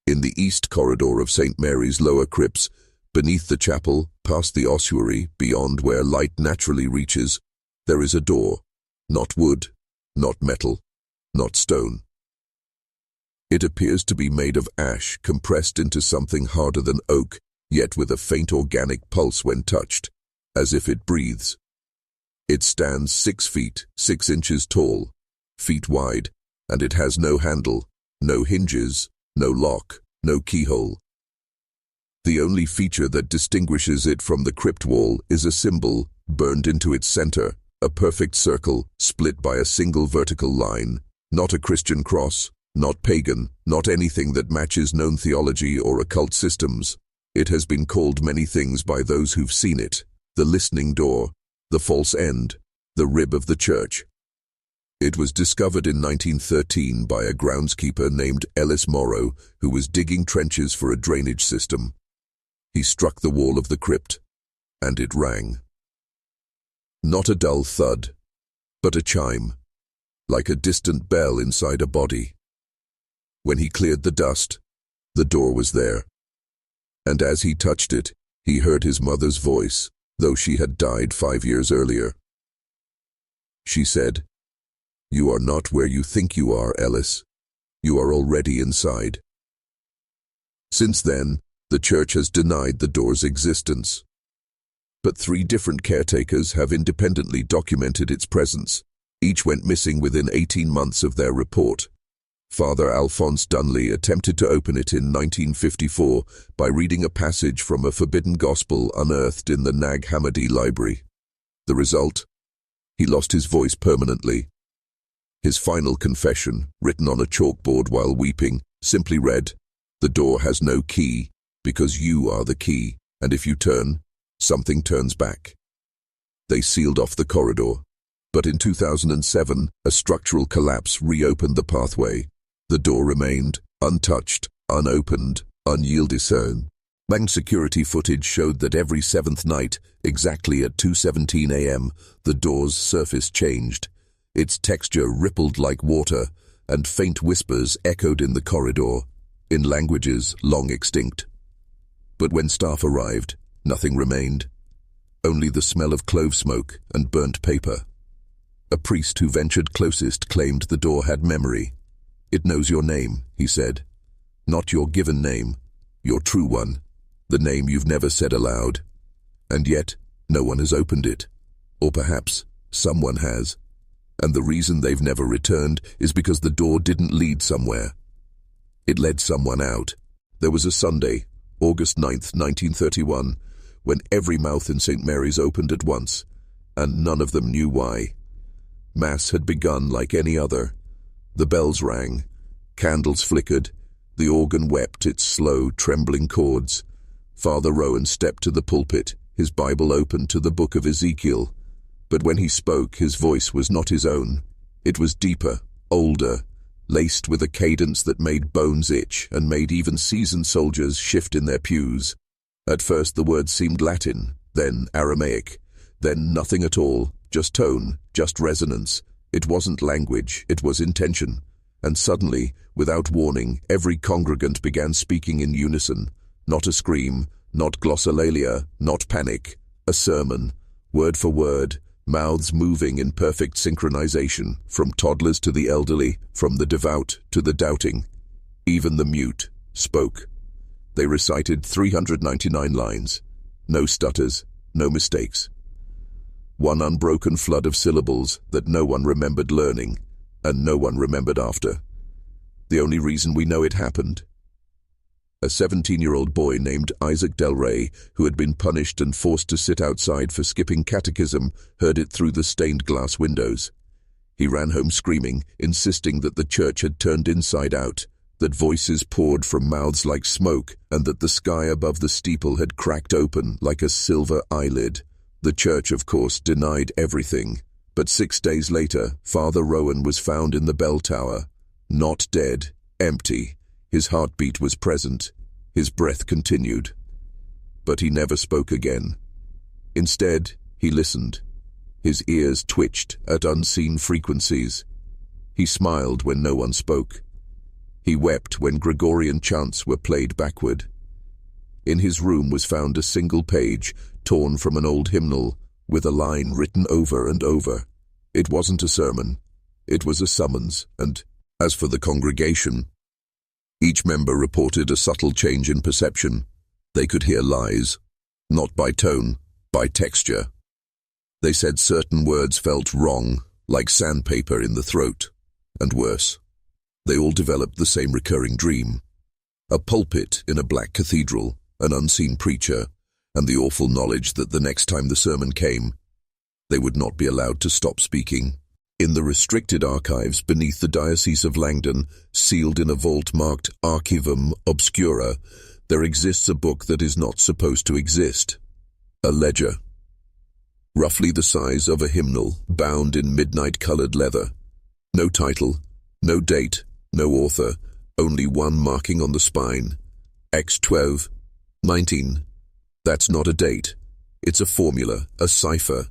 In the east corridor of St. Mary's lower crypts, beneath the chapel, past the ossuary, beyond where light naturally reaches, there is a door. Not wood, not metal, not stone. It appears to be made of ash compressed into something harder than oak, yet with a faint organic pulse when touched, as if it breathes. It stands 6 feet, 6 inches tall, feet wide, and it has no handle, no hinges, no lock, no keyhole. The only feature that distinguishes it from the crypt wall is a symbol burned into its center, a perfect circle split by a single vertical line, not a Christian cross, not pagan, not anything that matches known theology or occult systems. It has been called many things by those who've seen it: the listening door, the false end, the rib of the church. It was discovered in 1913 by a groundskeeper named Ellis Morrow, who was digging trenches for a drainage system. He struck the wall of the crypt, and it rang. Not a dull thud, but a chime, like a distant bell inside a body. When he cleared the dust, the door was there. And as he touched it, he heard his mother's voice, though she had died 5 years earlier. She said, "You are not where you think you are, Ellis. You are already inside." Since then, the church has denied the door's existence. But 3 different caretakers have independently documented its presence. Each went missing within 18 months of their report. Father Alphonse Dunley attempted to open it in 1954 by reading a passage from a forbidden gospel unearthed in the Nag Hammadi library. The result? He lost his voice permanently. His final confession, written on a chalkboard while weeping, simply read, "The door has no key, because you are the key, and if you turn, something turns back." They sealed off the corridor, but in 2007, a structural collapse reopened the pathway. The door remained, untouched, unopened, unyielding. Bank security footage showed that every 7th night, exactly at 2:17 a.m., the door's surface changed. Its texture rippled like water, and faint whispers echoed in the corridor, in languages long extinct. But when staff arrived, nothing remained. Only the smell of clove smoke and burnt paper. A priest who ventured closest claimed the door had memory. "It knows your name," he said. "Not your given name, your true one, the name you've never said aloud. And yet, no one has opened it. Or perhaps, someone has. And the reason they've never returned is because the door didn't lead somewhere. It led someone out. There was a Sunday, August 9th, 1931, when every mouth in St. Mary's opened at once, and none of them knew why. Mass had begun like any other. The bells rang, candles flickered, the organ wept its slow, trembling chords. Father Rowan stepped to the pulpit, his Bible open to the book of Ezekiel. But when he spoke, his voice was not his own. It was deeper, older, laced with a cadence that made bones itch and made even seasoned soldiers shift in their pews. At first the words seemed Latin, then Aramaic, then nothing at all, just tone, just resonance. It wasn't language, it was intention. And suddenly, without warning, every congregant began speaking in unison. Not a scream, not glossolalia, not panic. A sermon, word for word, mouths moving in perfect synchronization, from toddlers to the elderly, from the devout to the doubting. Even the mute spoke. They recited 399 lines. No stutters, no mistakes. One unbroken flood of syllables that no one remembered learning, and no one remembered after. The only reason we know it happened. A 17-year-old boy named Isaac Del Rey, who had been punished and forced to sit outside for skipping catechism, heard it through the stained glass windows. He ran home screaming, insisting that the church had turned inside out, that voices poured from mouths like smoke, and that the sky above the steeple had cracked open like a silver eyelid. The church, of course, denied everything. But 6 days later, Father Rowan was found in the bell tower. Not dead, empty. His heartbeat was present. His breath continued. But he never spoke again. Instead, he listened. His ears twitched at unseen frequencies. He smiled when no one spoke. He wept when Gregorian chants were played backward. In his room was found a single page, torn from an old hymnal, with a line written over and over. It wasn't a sermon. It was a summons, and as for the congregation, each member reported a subtle change in perception. They could hear lies, not by tone, by texture. They said certain words felt wrong, like sandpaper in the throat, and worse. They all developed the same recurring dream. A pulpit in a black cathedral, an unseen preacher, and the awful knowledge that the next time the sermon came, they would not be allowed to stop speaking. In the restricted archives beneath the Diocese of Langdon, sealed in a vault marked Archivum Obscura, there exists a book that is not supposed to exist. A ledger. Roughly the size of a hymnal, bound in midnight-colored leather. No title, no date, no author, only one marking on the spine. X12, 19. That's not a date. It's a formula, a cipher,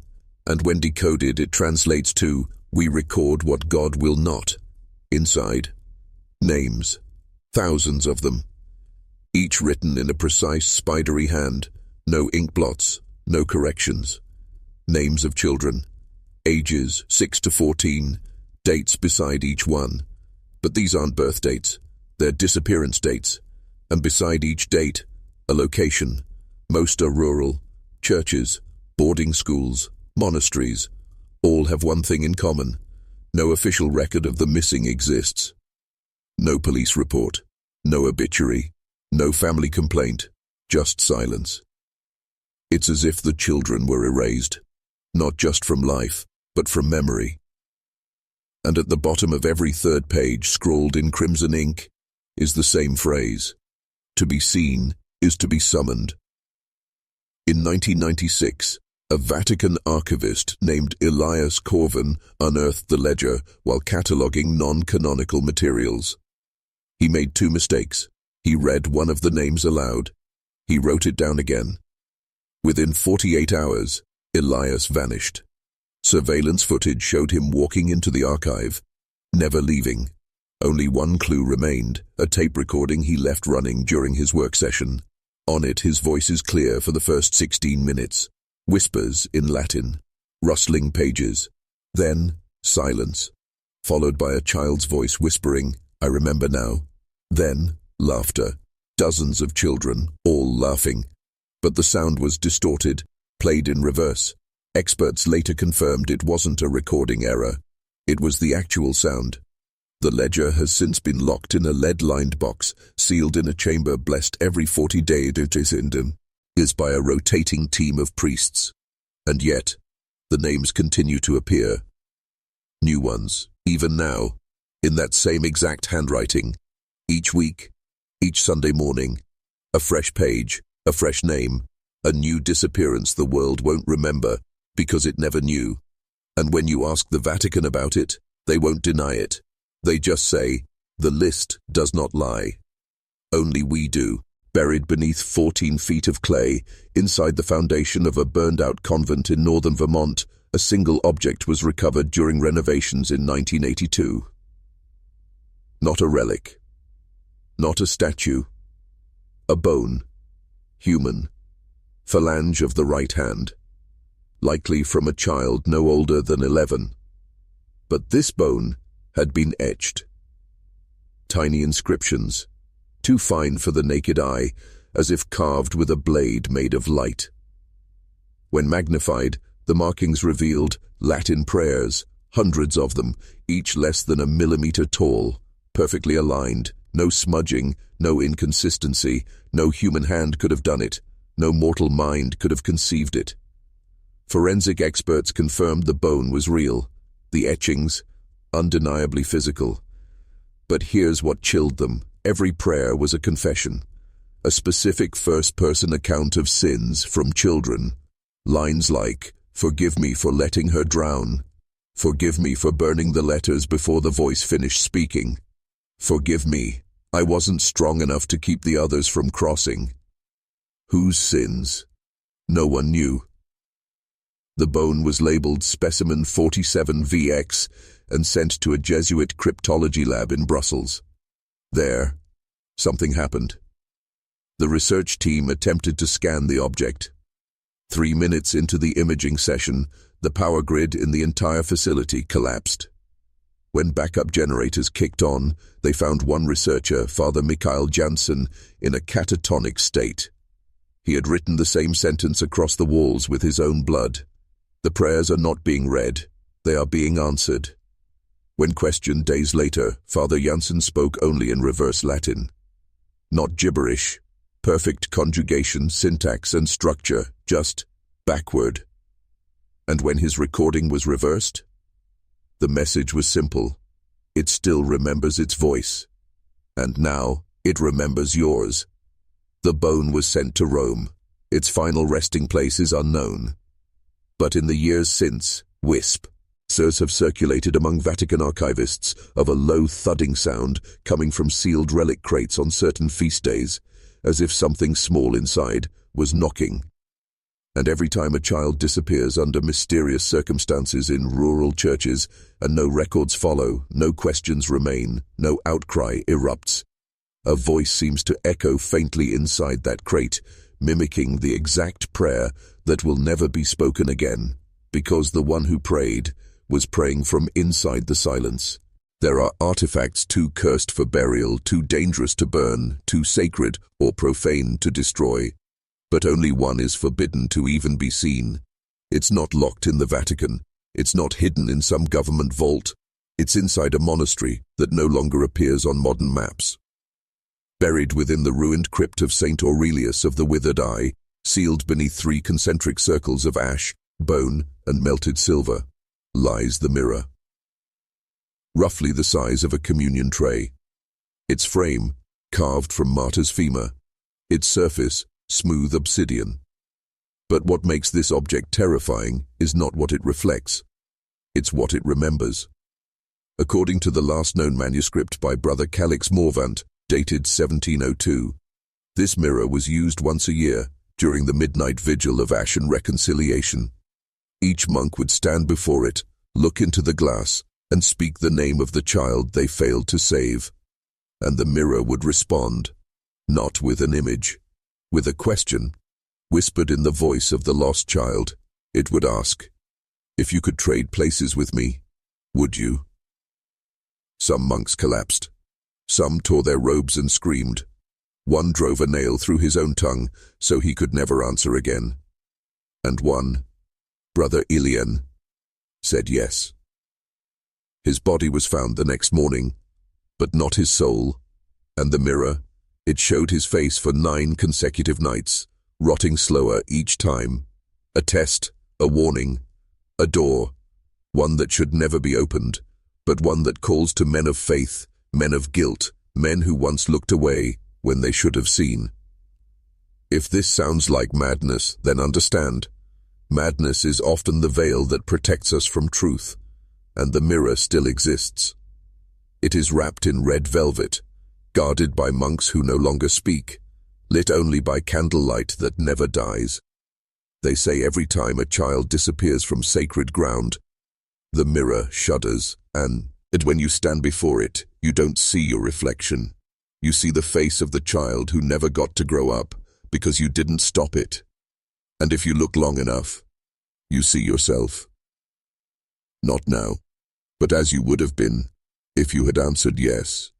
and when decoded it translates to, "We record what God will not." Inside, names, thousands of them, each written in a precise spidery hand, no ink blots, no corrections. Names of children, ages 6 to 14, dates beside each one. But these aren't birth dates, they're disappearance dates, and beside each date, a location. Most are rural, churches, boarding schools, monasteries. All have one thing in common. No official record of the missing exists. No police report, no obituary, no family complaint, just silence. It's as if the children were erased, not just from life, but from memory. And at the bottom of every third page, scrawled in crimson ink, is the same phrase: "To be seen is to be summoned." In 1996, a Vatican archivist named Elias Corvin unearthed the ledger while cataloguing non-canonical materials. He made 2 mistakes. He read one of the names aloud. He wrote it down again. Within 48 hours, Elias vanished. Surveillance footage showed him walking into the archive, never leaving. Only one clue remained, a tape recording he left running during his work session. On it, his voice is clear for the first 16 minutes. Whispers in Latin, rustling pages, then silence, followed by a child's voice whispering, "I remember now." Then laughter, dozens of children, all laughing. But the sound was distorted, played in reverse. Experts later confirmed it wasn't a recording error. It was the actual sound. The ledger has since been locked in a lead-lined box, sealed in a chamber blessed every 40 days is by a rotating team of priests. And yet, the names continue to appear. New ones, even now, in that same exact handwriting. Each week, each Sunday morning, a fresh page, a fresh name, a new disappearance the world won't remember because it never knew. And when you ask the Vatican about it, they won't deny it. They just say, the list does not lie. Only we do, buried beneath 14 feet of clay, inside the foundation of a burned-out convent in northern Vermont, a single object was recovered during renovations in 1982. Not a relic. Not a statue. A bone. Human. Phalange of the right hand. Likely from a child no older than 11. But this bone had been etched. Tiny inscriptions, too fine for the naked eye, as if carved with a blade made of light. When magnified, the markings revealed Latin prayers, hundreds of them, each less than a millimeter tall, perfectly aligned, no smudging, no inconsistency, no human hand could have done it, no mortal mind could have conceived it. Forensic experts confirmed the bone was real, the etchings, undeniably physical. But here's what chilled them. Every prayer was a confession, a specific first-person account of sins from children. Lines like, "Forgive me for letting her drown. Forgive me for burning the letters before the voice finished speaking. Forgive me, I wasn't strong enough to keep the others from crossing." Whose sins? No one knew. The bone was labeled Specimen 47VX and sent to a Jesuit cryptology lab in Brussels. There, something happened. The research team attempted to scan the object. 3 minutes into the imaging session, the power grid in the entire facility collapsed. When backup generators kicked on, they found one researcher, Father Mikael Jansen, in a catatonic state. He had written the same sentence across the walls with his own blood. The prayers are not being read, they are being answered. When questioned days later, Father Jansen spoke only in reverse Latin. Not gibberish, perfect conjugation, syntax and structure, just backward. And when his recording was reversed, the message was simple. It still remembers its voice. And now, it remembers yours. The bone was sent to Rome. Its final resting place is unknown. But in the years since, whispers have circulated among Vatican archivists of a low thudding sound coming from sealed relic crates on certain feast days, as if something small inside was knocking. And every time a child disappears under mysterious circumstances in rural churches and no records follow, no questions remain, no outcry erupts, a voice seems to echo faintly inside that crate, mimicking the exact prayer that will never be spoken again, because the one who prayed was praying from inside the silence. There are artifacts too cursed for burial, too dangerous to burn, too sacred or profane to destroy. But only one is forbidden to even be seen. It's not locked in the Vatican. It's not hidden in some government vault. It's inside a monastery that no longer appears on modern maps. Buried within the ruined crypt of St. Aurelius of the Withered Eye, sealed beneath 3 concentric circles of ash, bone, and melted silver, lies the mirror. Roughly the size of a communion tray. Its frame, carved from martyr's femur. Its surface, smooth obsidian. But what makes this object terrifying is not what it reflects. It's what it remembers. According to the last known manuscript by Brother Calix Morvant, dated 1702, this mirror was used once a year during the midnight vigil of Ash and Reconciliation. Each monk would stand before it, look into the glass, and speak the name of the child they failed to save. And the mirror would respond, not with an image, with a question, whispered in the voice of the lost child. It would ask, "If you could trade places with me, would you?" Some monks collapsed. Some tore their robes and screamed. One drove a nail through his own tongue so he could never answer again. And one, Brother Ilian, said yes. His body was found the next morning, but not his soul. And the mirror, it showed his face for 9 consecutive nights, rotting slower each time. A test, a warning, a door, one that should never be opened, but one that calls to men of faith, men of guilt, men who once looked away when they should have seen. If this sounds like madness, then understand. Madness is often the veil that protects us from truth, and the mirror still exists. It is wrapped in red velvet, guarded by monks who no longer speak, lit only by candlelight that never dies. They say every time a child disappears from sacred ground, the mirror shudders, and when you stand before it, you don't see your reflection. You see the face of the child who never got to grow up because you didn't stop it. And if you look long enough, you see yourself. Not now, but as you would have been if you had answered yes.